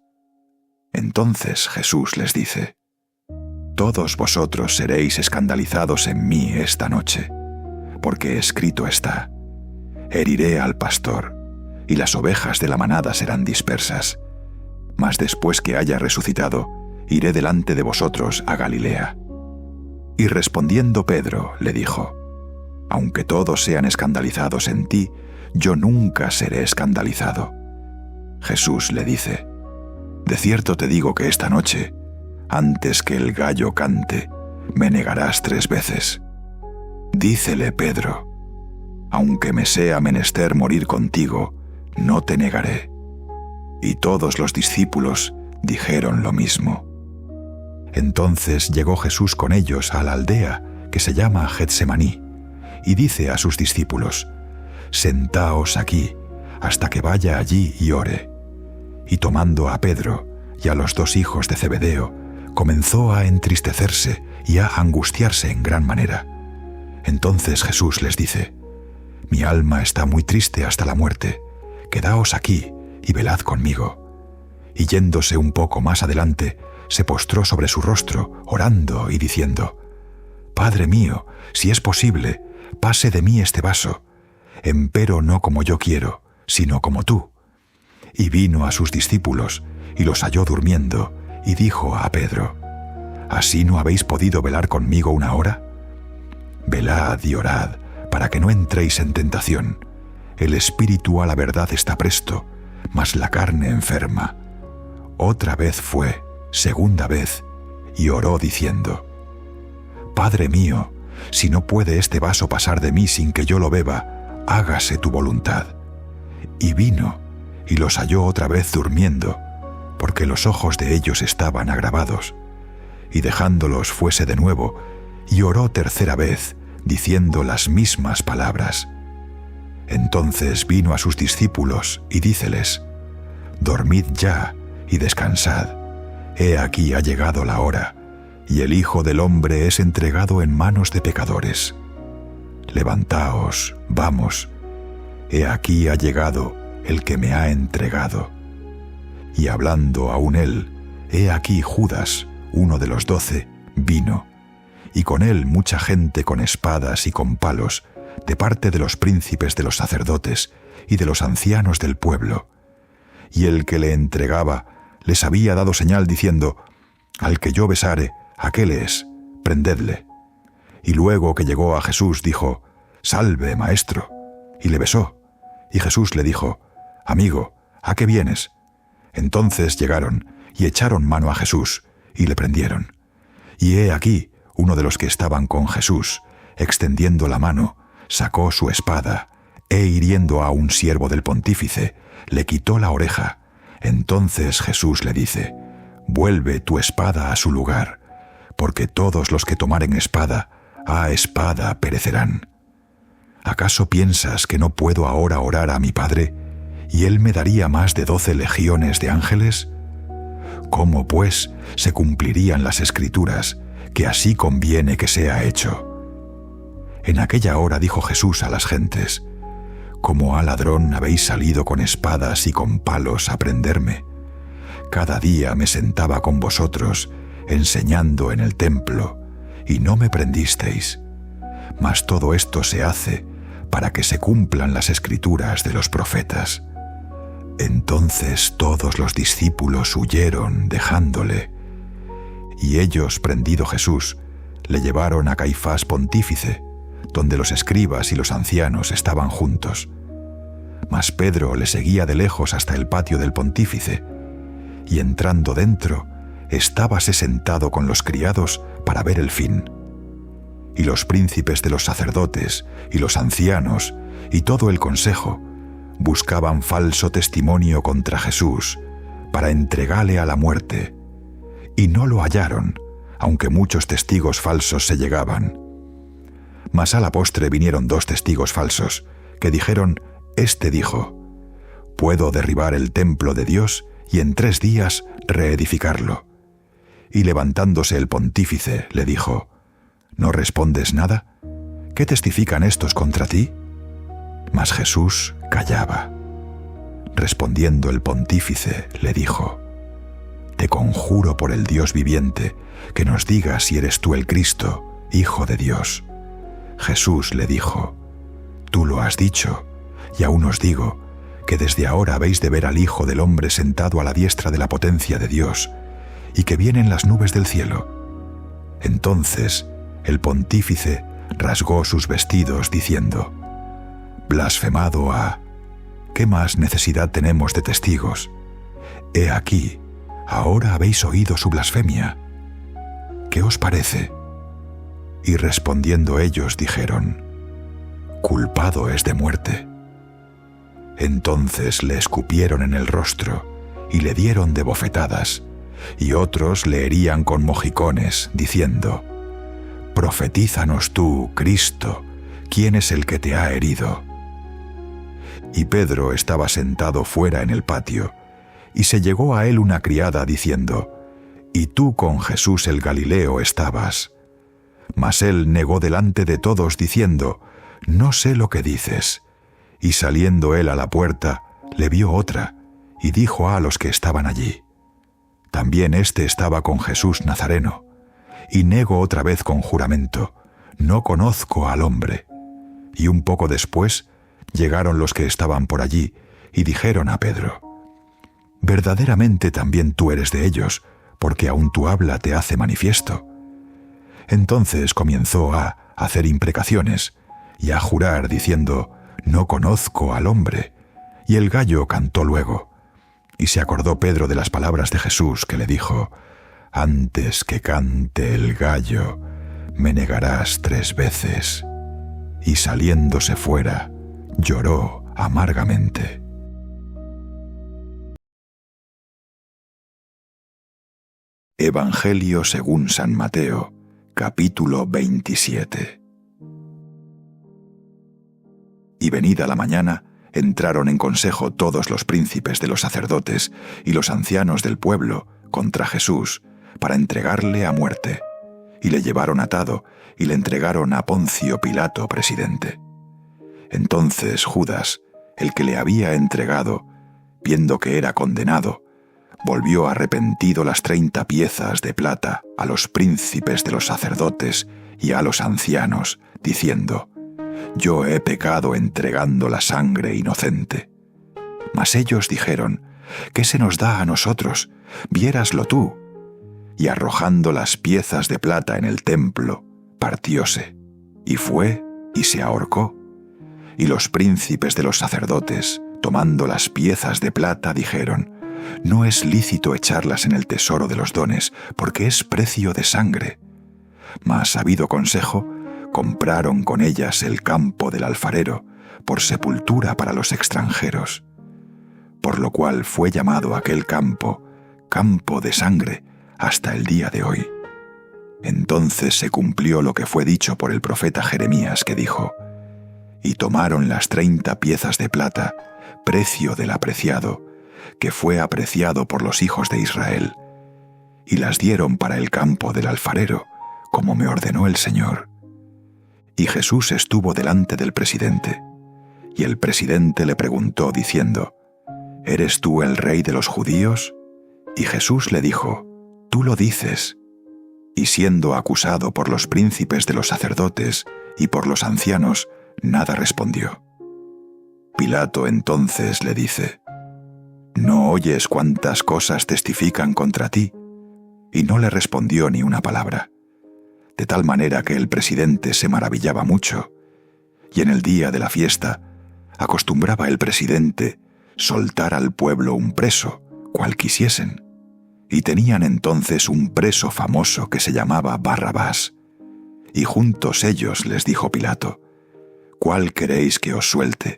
Entonces Jesús les dice: Todos vosotros seréis escandalizados en mí esta noche, porque escrito está: Heriré al pastor, y las ovejas de la manada serán dispersas. Mas después que haya resucitado, iré delante de vosotros a Galilea. Y respondiendo Pedro, le dijo: Aunque todos sean escandalizados en ti, yo nunca seré escandalizado. Jesús le dice: De cierto te digo que esta noche, antes que el gallo cante, me negarás 3 veces. Dícele Pedro: Aunque me sea menester morir contigo, no te negaré. Y todos los discípulos dijeron lo mismo. Entonces llegó Jesús con ellos a la aldea que se llama Getsemaní, y dice a sus discípulos: Sentaos aquí, hasta que vaya allí y ore. Y tomando a Pedro y a los 2 hijos de Zebedeo, comenzó a entristecerse y a angustiarse en gran manera. Entonces Jesús les dice: Mi alma está muy triste hasta la muerte, quedaos aquí y velad conmigo. Y yéndose un poco más adelante, se postró sobre su rostro, orando y diciendo: Padre mío, si es posible, pase de mí este vaso, empero no como yo quiero, sino como tú. Y vino a sus discípulos, y los halló durmiendo, y dijo a Pedro: ¿Así no habéis podido velar conmigo 1 hora? Velad y orad, para que no entréis en tentación. El espíritu a la verdad está presto, mas la carne enferma. Otra vez fue, 2ª vez, y oró diciendo: Padre mío, si no puede este vaso pasar de mí sin que yo lo beba, hágase tu voluntad. Y vino, y los halló otra vez durmiendo, porque los ojos de ellos estaban agravados. Y dejándolos fuese de nuevo, y oró 3ª vez, diciendo las mismas palabras. Entonces vino a sus discípulos, y díceles: Dormid ya, y descansad. He aquí ha llegado la hora, y el Hijo del Hombre es entregado en manos de pecadores. Levantaos, vamos, he aquí ha llegado el que me ha entregado. Y hablando aún él, he aquí Judas, uno de los 12, vino, y con él mucha gente con espadas y con palos, de parte de los príncipes de los sacerdotes y de los ancianos del pueblo. Y el que le entregaba les había dado señal diciendo: Al que yo besare, aquel es, prendedle. Y luego que llegó a Jesús dijo: Salve, maestro, y le besó. Y Jesús le dijo: Amigo, ¿a qué vienes? Entonces llegaron y echaron mano a Jesús y le prendieron. Y he aquí, uno de los que estaban con Jesús, extendiendo la mano, sacó su espada, e hiriendo a un siervo del pontífice, le quitó la oreja. Entonces Jesús le dice: Vuelve tu espada a su lugar, porque todos los que tomaren espada, a espada perecerán. ¿Acaso piensas que no puedo ahora orar a mi Padre, y Él me daría más de 12 legiones de ángeles? ¿Cómo, pues, se cumplirían las Escrituras, que así conviene que sea hecho? En aquella hora dijo Jesús a las gentes: Como a ladrón habéis salido con espadas y con palos a prenderme. Cada día me sentaba con vosotros, enseñando en el templo, y no me prendisteis. Mas todo esto se hace para que se cumplan las Escrituras de los profetas. Entonces todos los discípulos huyeron, dejándole. Y ellos, prendido Jesús, le llevaron a Caifás pontífice, donde los escribas y los ancianos estaban juntos. Mas Pedro le seguía de lejos hasta el patio del pontífice, y entrando dentro, estábase sentado con los criados para ver el fin. Y los príncipes de los sacerdotes y los ancianos y todo el consejo buscaban falso testimonio contra Jesús para entregarle a la muerte, y no lo hallaron, aunque muchos testigos falsos se llegaban. Mas a la postre vinieron 2 testigos falsos, que dijeron: Este dijo: Puedo derribar el templo de Dios y en 3 días reedificarlo. Y levantándose el pontífice, le dijo: ¿No respondes nada? ¿Qué testifican estos contra ti? Mas Jesús callaba. Respondiendo el pontífice, le dijo: Te conjuro por el Dios viviente, que nos digas si eres tú el Cristo, Hijo de Dios. Jesús le dijo: Tú lo has dicho, y aún os digo, que desde ahora habéis de ver al Hijo del Hombre sentado a la diestra de la potencia de Dios, y que viene en las nubes del cielo. Entonces el pontífice rasgó sus vestidos, diciendo: Blasfemado ha. ¿Qué más necesidad tenemos de testigos? He aquí, ahora habéis oído su blasfemia. ¿Qué os parece? Y respondiendo ellos dijeron: Culpado es de muerte. Entonces le escupieron en el rostro y le dieron de bofetadas, y otros le herían con mojicones, diciendo: Profetízanos tú, Cristo, ¿quién es el que te ha herido? Y Pedro estaba sentado fuera en el patio, y se llegó a él una criada diciendo: Y tú con Jesús el Galileo estabas. Mas él negó delante de todos diciendo: No sé lo que dices. Y saliendo él a la puerta, le vio otra, y dijo a los que estaban allí: También éste estaba con Jesús Nazareno. Y negó otra vez con juramento: No conozco al hombre. Y un poco después llegaron los que estaban por allí, y dijeron a Pedro: Verdaderamente también tú eres de ellos, porque aun tu habla te hace manifiesto. Entonces comenzó a hacer imprecaciones y a jurar diciendo: No conozco al hombre. Y el gallo cantó luego. Y se acordó Pedro de las palabras de Jesús, que le dijo: Antes que cante el gallo, me negarás 3 veces. Y saliéndose fuera, lloró amargamente. Evangelio según San Mateo, capítulo 27. Y venida la mañana, entraron en consejo todos los príncipes de los sacerdotes y los ancianos del pueblo contra Jesús, para entregarle a muerte. Y le llevaron atado, y le entregaron a Poncio Pilato, presidente. Entonces Judas, el que le había entregado, viendo que era condenado, volvió arrepentido las 30 piezas de plata a los príncipes de los sacerdotes y a los ancianos, diciendo: Yo he pecado entregando la sangre inocente. Mas ellos dijeron: ¿Qué se nos da a nosotros? Viéraslo tú. Y arrojando las piezas de plata en el templo, partióse, y fue y se ahorcó. Y los príncipes de los sacerdotes, tomando las piezas de plata, dijeron: No es lícito echarlas en el tesoro de los dones, porque es precio de sangre. Mas, habido consejo, compraron con ellas el campo del alfarero, por sepultura para los extranjeros. Por lo cual fue llamado aquel campo, campo de sangre, hasta el día de hoy. Entonces se cumplió lo que fue dicho por el profeta Jeremías, que dijo: Y tomaron las 30 piezas de plata, precio del apreciado, que fue apreciado por los hijos de Israel, y las dieron para el campo del alfarero, como me ordenó el Señor. Y Jesús estuvo delante del presidente, y el presidente le preguntó diciendo: ¿Eres tú el rey de los judíos? Y Jesús le dijo: Tú lo dices. Y siendo acusado por los príncipes de los sacerdotes y por los ancianos, nada respondió. Pilato entonces le dice: ¿No oyes cuántas cosas testifican contra ti? Y no le respondió ni una palabra. De tal manera que el presidente se maravillaba mucho, y en el día de la fiesta acostumbraba el presidente soltar al pueblo un preso, cual quisiesen. Y tenían entonces un preso famoso que se llamaba Barrabás. Y juntos ellos les dijo Pilato: ¿Cuál queréis que os suelte?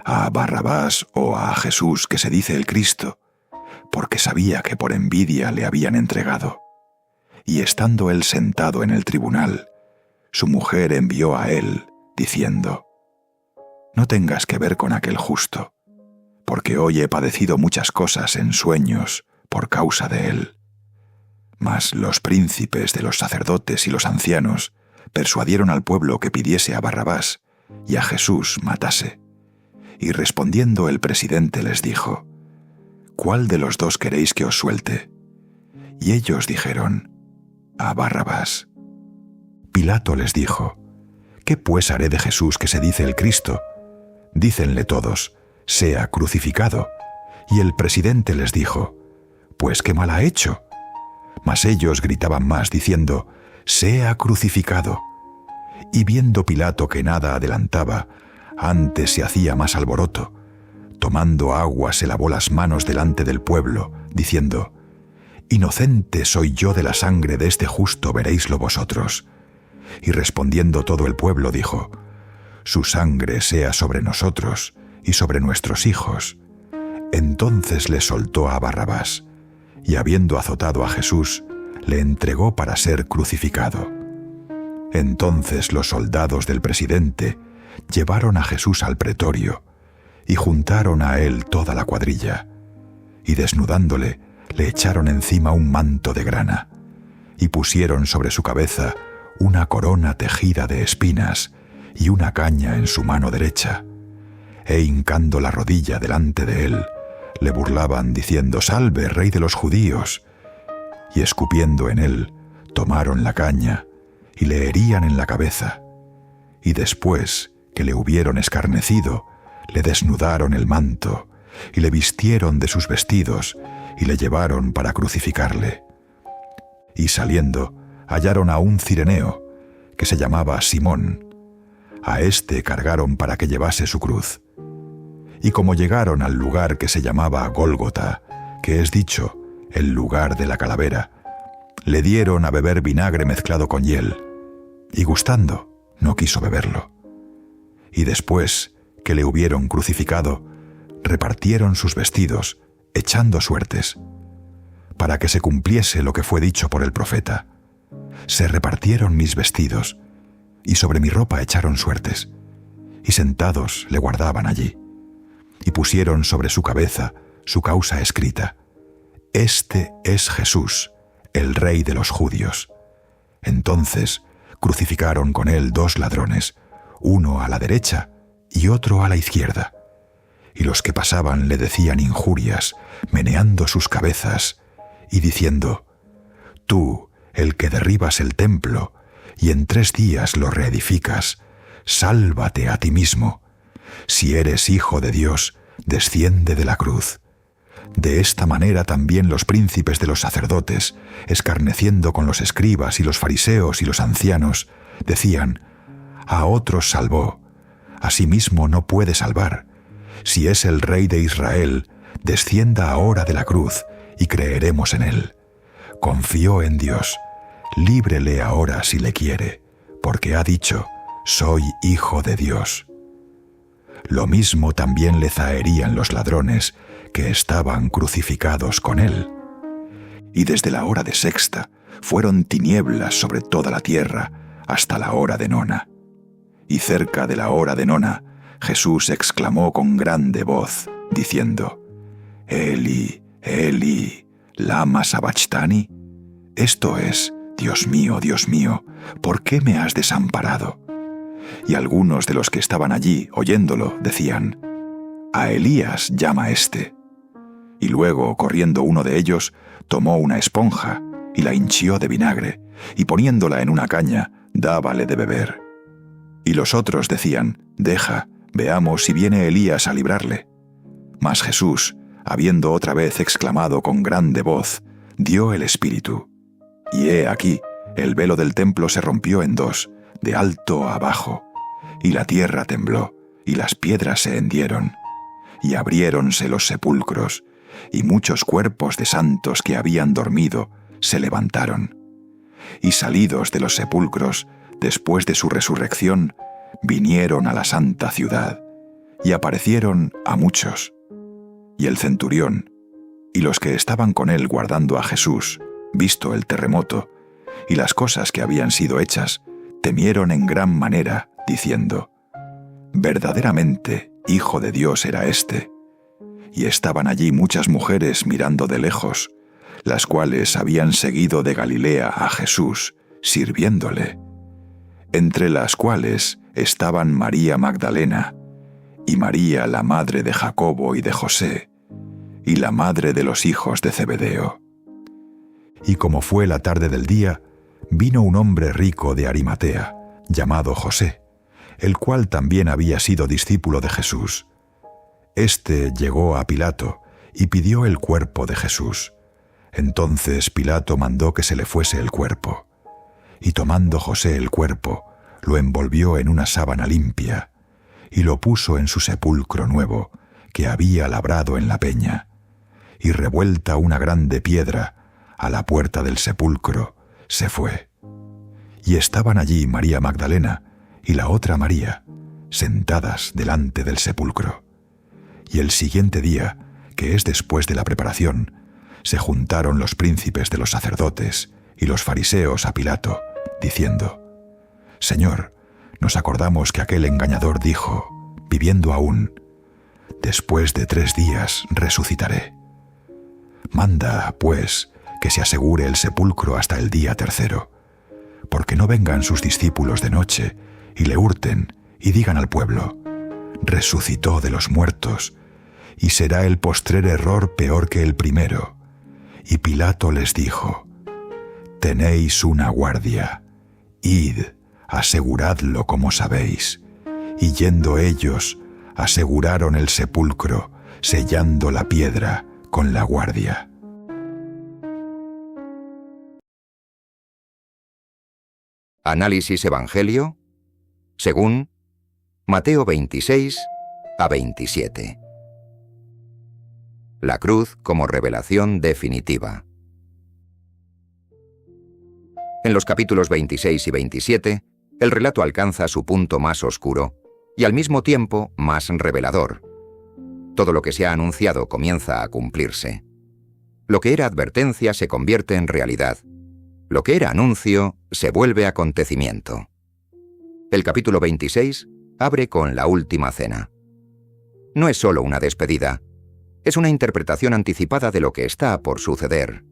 ¿A Barrabás o a Jesús, que se dice el Cristo? Porque sabía que por envidia le habían entregado. Y estando él sentado en el tribunal, su mujer envió a él, diciendo: No tengas que ver con aquel justo, porque hoy he padecido muchas cosas en sueños por causa de él. Mas los príncipes de los sacerdotes y los ancianos persuadieron al pueblo que pidiese a Barrabás y a Jesús matase. Y respondiendo el presidente les dijo: ¿Cuál de los dos queréis que os suelte? Y ellos dijeron: a Barrabás. Pilato les dijo: ¿Qué pues haré de Jesús, que se dice el Cristo? Dícenle todos: «Sea crucificado». Y el presidente les dijo: «Pues qué mal ha hecho». Mas ellos gritaban más, diciendo: «Sea crucificado». Y viendo Pilato que nada adelantaba, antes se hacía más alboroto, tomando agua se lavó las manos delante del pueblo, diciendo: «Inocente soy yo de la sangre de este justo, veréislo vosotros». Y respondiendo todo el pueblo dijo: «Su sangre sea sobre nosotros y sobre nuestros hijos». Entonces le soltó a Barrabás, y habiendo azotado a Jesús, le entregó para ser crucificado. Entonces los soldados del presidente llevaron a Jesús al pretorio, y juntaron a él toda la cuadrilla, y desnudándole, le echaron encima un manto de grana, y pusieron sobre su cabeza una corona tejida de espinas y una caña en su mano derecha, e hincando la rodilla delante de él, le burlaban diciendo: «Salve, Rey de los judíos». Y escupiendo en él, tomaron la caña y le herían en la cabeza, y después que le hubieron escarnecido, le desnudaron el manto y le vistieron de sus vestidos y le llevaron para crucificarle. Y saliendo, hallaron a un cireneo, que se llamaba Simón. A éste cargaron para que llevase su cruz. Y como llegaron al lugar que se llamaba Gólgota, que es dicho, el lugar de la calavera, le dieron a beber vinagre mezclado con hiel, y gustando, no quiso beberlo. Y después que le hubieron crucificado, repartieron sus vestidos, echando suertes, para que se cumpliese lo que fue dicho por el profeta: «Se repartieron mis vestidos, y sobre mi ropa echaron suertes», y sentados le guardaban allí. Y pusieron sobre su cabeza su causa escrita: «Este es Jesús, el Rey de los judíos». Entonces crucificaron con él 2 ladrones, uno a la derecha y otro a la izquierda. Y los que pasaban le decían injurias, meneando sus cabezas, y diciendo: «Tú, el que derribas el templo, y en 3 días lo reedificas, sálvate a ti mismo. Si eres hijo de Dios, desciende de la cruz». De esta manera también los príncipes de los sacerdotes, escarneciendo con los escribas y los fariseos y los ancianos, decían: «A otros salvó, a sí mismo no puede salvar. Si es el Rey de Israel, descienda ahora de la cruz y creeremos en él. Confió en Dios, líbrele ahora si le quiere, porque ha dicho: soy hijo de Dios». Lo mismo también le zaherían los ladrones que estaban crucificados con él. Y desde la hora de sexta fueron tinieblas sobre toda la tierra hasta la hora de nona. Y cerca de la hora de nona, Jesús exclamó con grande voz, diciendo: «Eli, Eli, lama sabachthani». Esto es: Dios mío, ¿por qué me has desamparado? Y algunos de los que estaban allí, oyéndolo, decían: «A Elías llama éste». Y luego, corriendo uno de ellos, tomó una esponja y la hinchió de vinagre, y poniéndola en una caña, dábale de beber. Y los otros decían: «Deja, veamos si viene Elías a librarle». Mas Jesús, habiendo otra vez exclamado con grande voz, dio el espíritu. Y he aquí, el velo del templo se rompió en 2, de alto a abajo, y la tierra tembló, y las piedras se hendieron, y abriéronse los sepulcros, y muchos cuerpos de santos que habían dormido se levantaron. Y salidos de los sepulcros, después de su resurrección, vinieron a la santa ciudad, y aparecieron a muchos. Y el centurión, y los que estaban con él guardando a Jesús, visto el terremoto, y las cosas que habían sido hechas, temieron en gran manera, diciendo: «Verdaderamente, Hijo de Dios era éste». Y estaban allí muchas mujeres mirando de lejos, las cuales habían seguido de Galilea a Jesús, sirviéndole, entre las cuales estaban María Magdalena, y María la madre de Jacobo y de José, y la madre de los hijos de Zebedeo. Y como fue la tarde del día, vino un hombre rico de Arimatea, llamado José, el cual también había sido discípulo de Jesús. Este llegó a Pilato y pidió el cuerpo de Jesús. Entonces Pilato mandó que se le fuese el cuerpo. Y tomando José el cuerpo, lo envolvió en una sábana limpia y lo puso en su sepulcro nuevo, que había labrado en la peña. Y revuelta una grande piedra a la puerta del sepulcro, se fue. Y estaban allí María Magdalena y la otra María, sentadas delante del sepulcro. Y el siguiente día, que es después de la preparación, se juntaron los príncipes de los sacerdotes y los fariseos a Pilato, diciendo: Señor, nos acordamos que aquel engañador dijo, viviendo aún: después de 3 días resucitaré. Manda, pues, que se asegure el sepulcro hasta el día 3, porque no vengan sus discípulos de noche y le hurten y digan al pueblo: resucitó de los muertos, y será el postrer error peor que el primero. Y Pilato les dijo: tenéis una guardia, id, aseguradlo como sabéis. Y yendo ellos, aseguraron el sepulcro, sellando la piedra con la guardia. Análisis Evangelio según Mateo 26 a 27. La cruz como revelación definitiva. En los capítulos 26 y 27, el relato alcanza su punto más oscuro y al mismo tiempo más revelador. Todo lo que se ha anunciado comienza a cumplirse. Lo que era advertencia se convierte en realidad. Lo que era anuncio se vuelve acontecimiento. El capítulo 26 abre con la última cena. No es solo una despedida, es una interpretación anticipada de lo que está por suceder.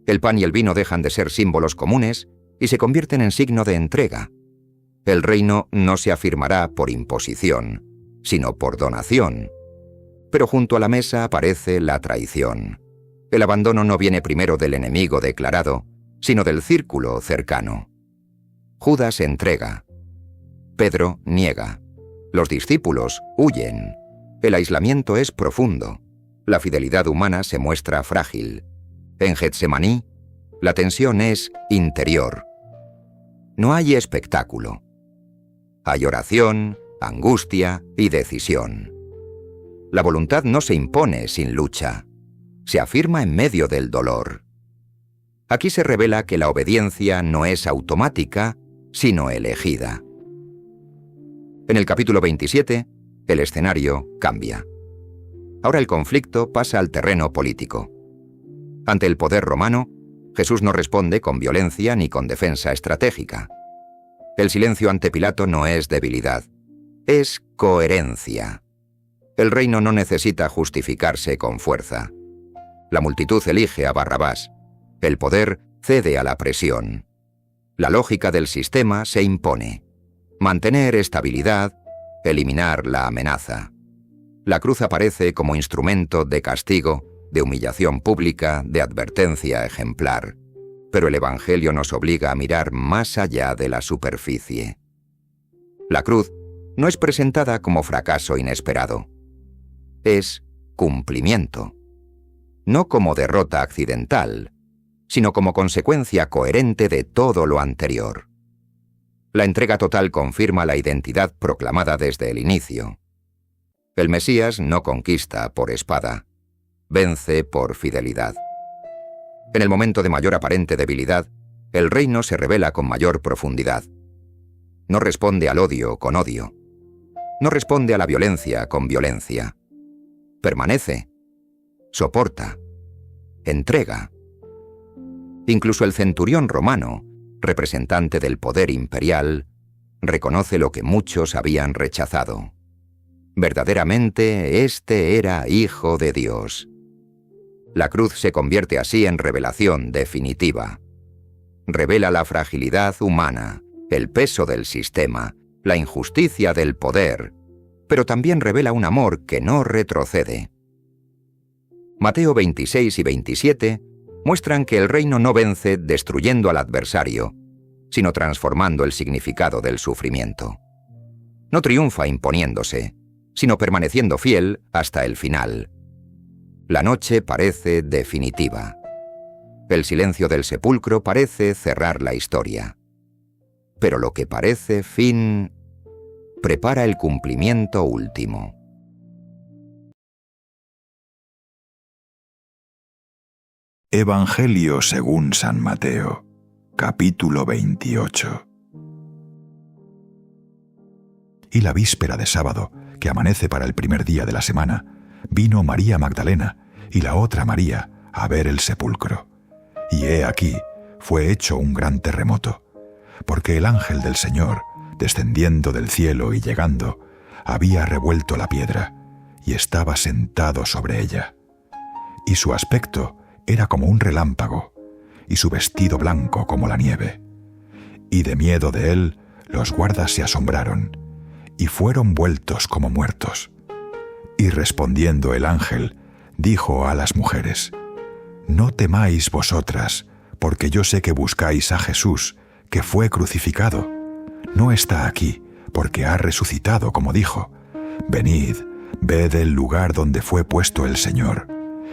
El pan y el vino dejan de ser símbolos comunes y se convierten en signo de entrega. El reino no se afirmará por imposición, sino por donación. Pero junto a la mesa aparece la traición. El abandono no viene primero del enemigo declarado, sino del círculo cercano. Judas entrega. Pedro niega. Los discípulos huyen. El aislamiento es profundo. La fidelidad humana se muestra frágil. En Getsemaní, la tensión es interior. No hay espectáculo. Hay oración, angustia y decisión. La voluntad no se impone sin lucha. Se afirma en medio del dolor. Aquí se revela que la obediencia no es automática, sino elegida. En el capítulo 27, el escenario cambia. Ahora el conflicto pasa al terreno político. Ante el poder romano, Jesús no responde con violencia ni con defensa estratégica. El silencio ante Pilato no es debilidad, es coherencia. El reino no necesita justificarse con fuerza. La multitud elige a Barrabás. El poder cede a la presión. La lógica del sistema se impone. Mantener estabilidad, eliminar la amenaza. La cruz aparece como instrumento de castigo, de humillación pública, de advertencia ejemplar. Pero el Evangelio nos obliga a mirar más allá de la superficie. La cruz no es presentada como fracaso inesperado. Es cumplimiento. No como derrota accidental, sino como consecuencia coherente de todo lo anterior. La entrega total confirma la identidad proclamada desde el inicio. El Mesías no conquista por espada, vence por fidelidad. En el momento de mayor aparente debilidad, el reino se revela con mayor profundidad. No responde al odio con odio. No responde a la violencia con violencia. Permanece, soporta, entrega. Incluso el centurión romano, representante del poder imperial, reconoce lo que muchos habían rechazado. Verdaderamente, este era Hijo de Dios. La cruz se convierte así en revelación definitiva. Revela la fragilidad humana, el peso del sistema, la injusticia del poder, pero también revela un amor que no retrocede. Mateo 26 y 27 muestran que el reino no vence destruyendo al adversario, sino transformando el significado del sufrimiento. No triunfa imponiéndose, sino permaneciendo fiel hasta el final. La noche parece definitiva. El silencio del sepulcro parece cerrar la historia. Pero lo que parece fin prepara el cumplimiento último. Evangelio según San Mateo, capítulo 28. Y la víspera de sábado, que amanece para el primer día de la semana, vino María Magdalena y la otra María a ver el sepulcro. Y he aquí, fue hecho un gran terremoto, porque el ángel del Señor, descendiendo del cielo y llegando, había revuelto la piedra, y estaba sentado sobre ella. Y su aspecto era como un relámpago, y su vestido blanco como la nieve. Y de miedo de él, los guardas se asombraron, y fueron vueltos como muertos. Y respondiendo el ángel, dijo a las mujeres: «No temáis vosotras, porque yo sé que buscáis a Jesús, que fue crucificado. No está aquí, porque ha resucitado, como dijo. Venid, ved el lugar donde fue puesto el Señor,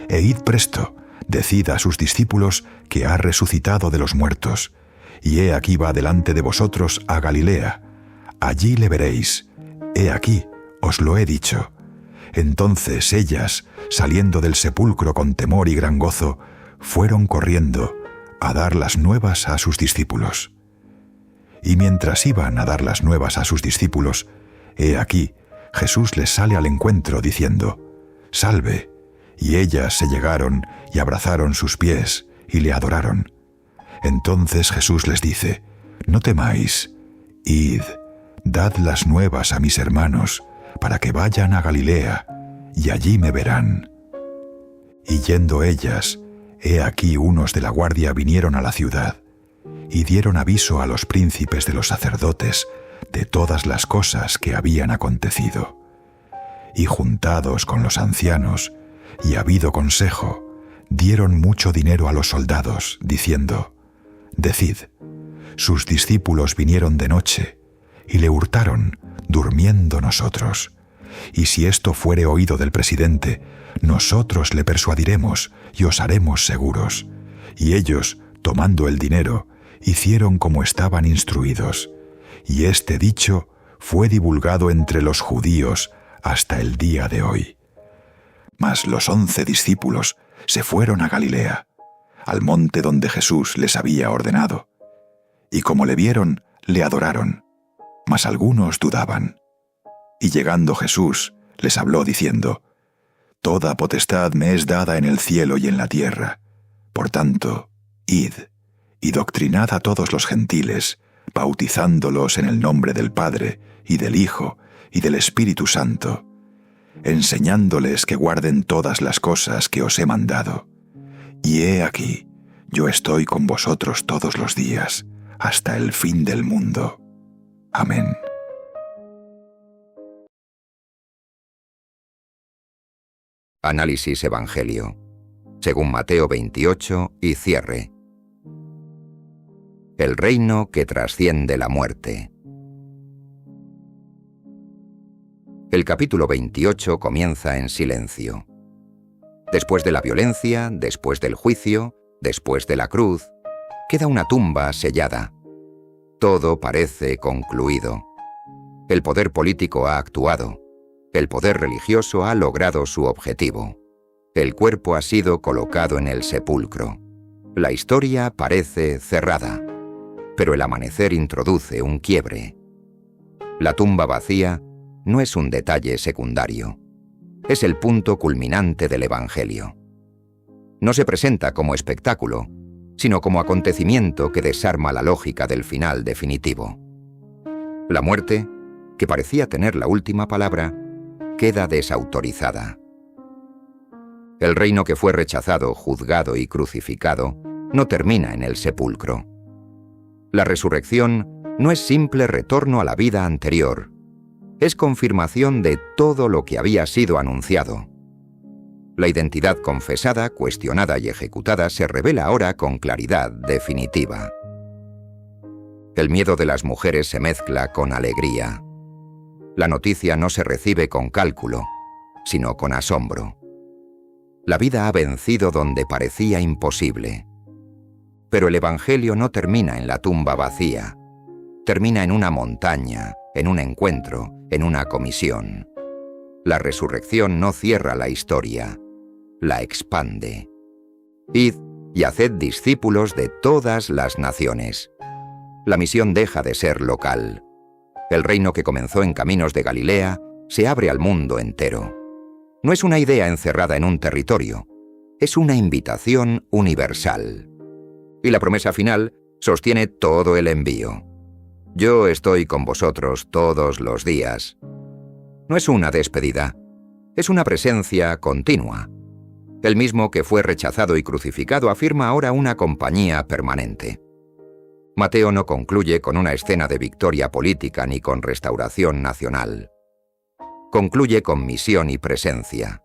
e id presto, decid a sus discípulos que ha resucitado de los muertos, y he aquí va delante de vosotros a Galilea. Allí le veréis. He aquí, os lo he dicho». Entonces ellas, saliendo del sepulcro con temor y gran gozo, fueron corriendo a dar las nuevas a sus discípulos. Y mientras iban a dar las nuevas a sus discípulos, he aquí, Jesús les sale al encuentro diciendo: «Salve». Y ellas se llegaron y abrazaron sus pies y le adoraron. Entonces Jesús les dice: «No temáis, id, dad las nuevas a mis hermanos, para que vayan a Galilea, y allí me verán». Y yendo ellas, he aquí unos de la guardia vinieron a la ciudad, y dieron aviso a los príncipes de los sacerdotes de todas las cosas que habían acontecido. Y juntados con los ancianos, y habido consejo, dieron mucho dinero a los soldados, diciendo: «Decid, sus discípulos vinieron de noche, y le hurtaron, durmiendo nosotros. Y si esto fuere oído del presidente, nosotros le persuadiremos y os haremos seguros». Y ellos, tomando el dinero, hicieron como estaban instruidos. Y este dicho fue divulgado entre los judíos hasta el día de hoy. Mas los 11 discípulos se fueron a Galilea, al monte donde Jesús les había ordenado. Y como le vieron, le adoraron, mas algunos dudaban. Y llegando Jesús, les habló diciendo: «Toda potestad me es dada en el cielo y en la tierra. Por tanto, id, y doctrinad a todos los gentiles, bautizándolos en el nombre del Padre, y del Hijo, y del Espíritu Santo, enseñándoles que guarden todas las cosas que os he mandado. Y he aquí, yo estoy con vosotros todos los días, hasta el fin del mundo. Amén». Análisis Evangelio, según Mateo 28 y cierre. El reino que trasciende la muerte. El capítulo 28 comienza en silencio. Después de la violencia, después del juicio, después de la cruz, queda una tumba sellada. Todo parece concluido. El poder político ha actuado. El poder religioso ha logrado su objetivo. El cuerpo ha sido colocado en el sepulcro. La historia parece cerrada, pero el amanecer introduce un quiebre. La tumba vacía no es un detalle secundario. Es el punto culminante del Evangelio. No se presenta como espectáculo, sino como acontecimiento que desarma la lógica del final definitivo. La muerte, que parecía tener la última palabra, queda desautorizada. El reino que fue rechazado, juzgado y crucificado no termina en el sepulcro. La resurrección no es simple retorno a la vida anterior, es confirmación de todo lo que había sido anunciado. La identidad confesada, cuestionada y ejecutada se revela ahora con claridad definitiva. El miedo de las mujeres se mezcla con alegría. La noticia no se recibe con cálculo, sino con asombro. La vida ha vencido donde parecía imposible. Pero el Evangelio no termina en la tumba vacía. Termina en una montaña, en un encuentro, en una comisión. La resurrección no cierra la historia, la expande. Id y haced discípulos de todas las naciones. La misión deja de ser local. El reino que comenzó en caminos de Galilea se abre al mundo entero. No es una idea encerrada en un territorio, es una invitación universal. Y la promesa final sostiene todo el envío. Yo estoy con vosotros todos los días. No es una despedida, es una presencia continua. El mismo que fue rechazado y crucificado afirma ahora una compañía permanente. Mateo no concluye con una escena de victoria política ni con restauración nacional. Concluye con misión y presencia.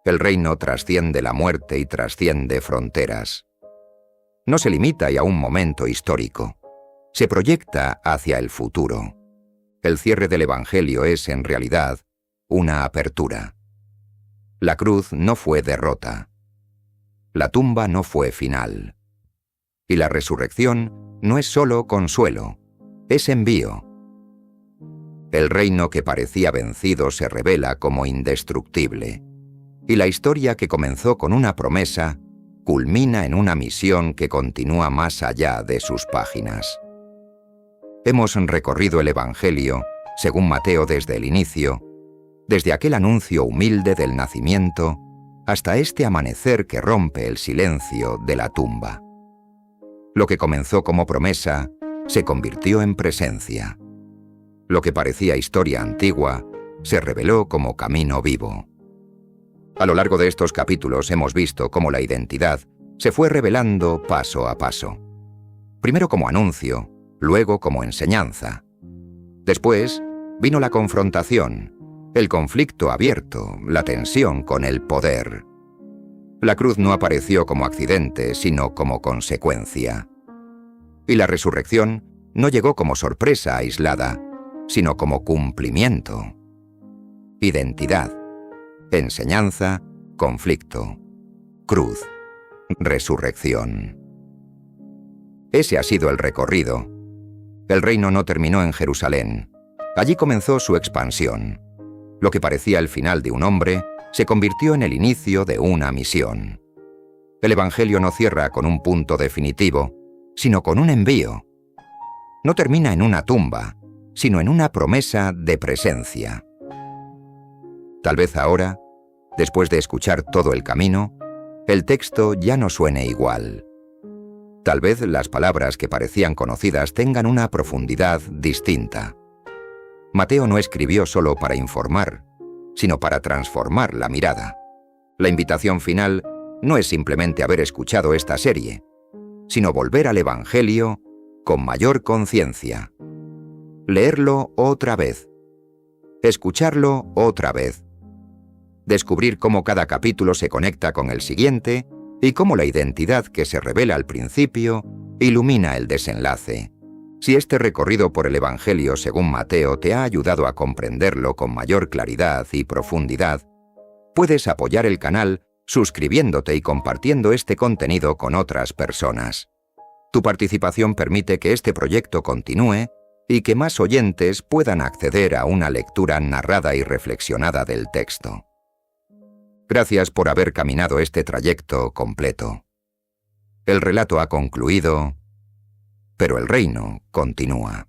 El reino trasciende la muerte y trasciende fronteras. No se limita a un momento histórico. Se proyecta hacia el futuro. El cierre del Evangelio es, en realidad, una apertura. La cruz no fue derrota. La tumba no fue final. Y la resurrección no es solo consuelo, es envío. El reino que parecía vencido se revela como indestructible. Y la historia que comenzó con una promesa culmina en una misión que continúa más allá de sus páginas. Hemos recorrido el Evangelio, según Mateo, desde el inicio, desde aquel anuncio humilde del nacimiento, hasta este amanecer que rompe el silencio de la tumba. Lo que comenzó como promesa se convirtió en presencia. Lo que parecía historia antigua se reveló como camino vivo. A lo largo de estos capítulos hemos visto cómo la identidad se fue revelando paso a paso. Primero como anuncio, luego como enseñanza. Después vino la confrontación, el conflicto abierto, la tensión con el poder. La cruz no apareció como accidente, sino como consecuencia. Y la resurrección no llegó como sorpresa aislada, sino como cumplimiento. Identidad, enseñanza, conflicto, cruz, resurrección. Ese ha sido el recorrido. El reino no terminó en Jerusalén. Allí comenzó su expansión. Lo que parecía el final de un hombre se convirtió en el inicio de una misión. El Evangelio no cierra con un punto definitivo, sino con un envío. No termina en una tumba, sino en una promesa de presencia. Tal vez ahora, después de escuchar todo el camino, el texto ya no suene igual. Tal vez las palabras que parecían conocidas tengan una profundidad distinta. Mateo no escribió solo para informar, sino para transformar la mirada. La invitación final no es simplemente haber escuchado esta serie, sino volver al Evangelio con mayor conciencia. Leerlo otra vez. Escucharlo otra vez. Descubrir cómo cada capítulo se conecta con el siguiente y cómo la identidad que se revela al principio ilumina el desenlace. Si este recorrido por el Evangelio según Mateo te ha ayudado a comprenderlo con mayor claridad y profundidad, puedes apoyar el canal suscribiéndote y compartiendo este contenido con otras personas. Tu participación permite que este proyecto continúe y que más oyentes puedan acceder a una lectura narrada y reflexionada del texto. Gracias por haber caminado este trayecto completo. El relato ha concluido, pero el reino continúa.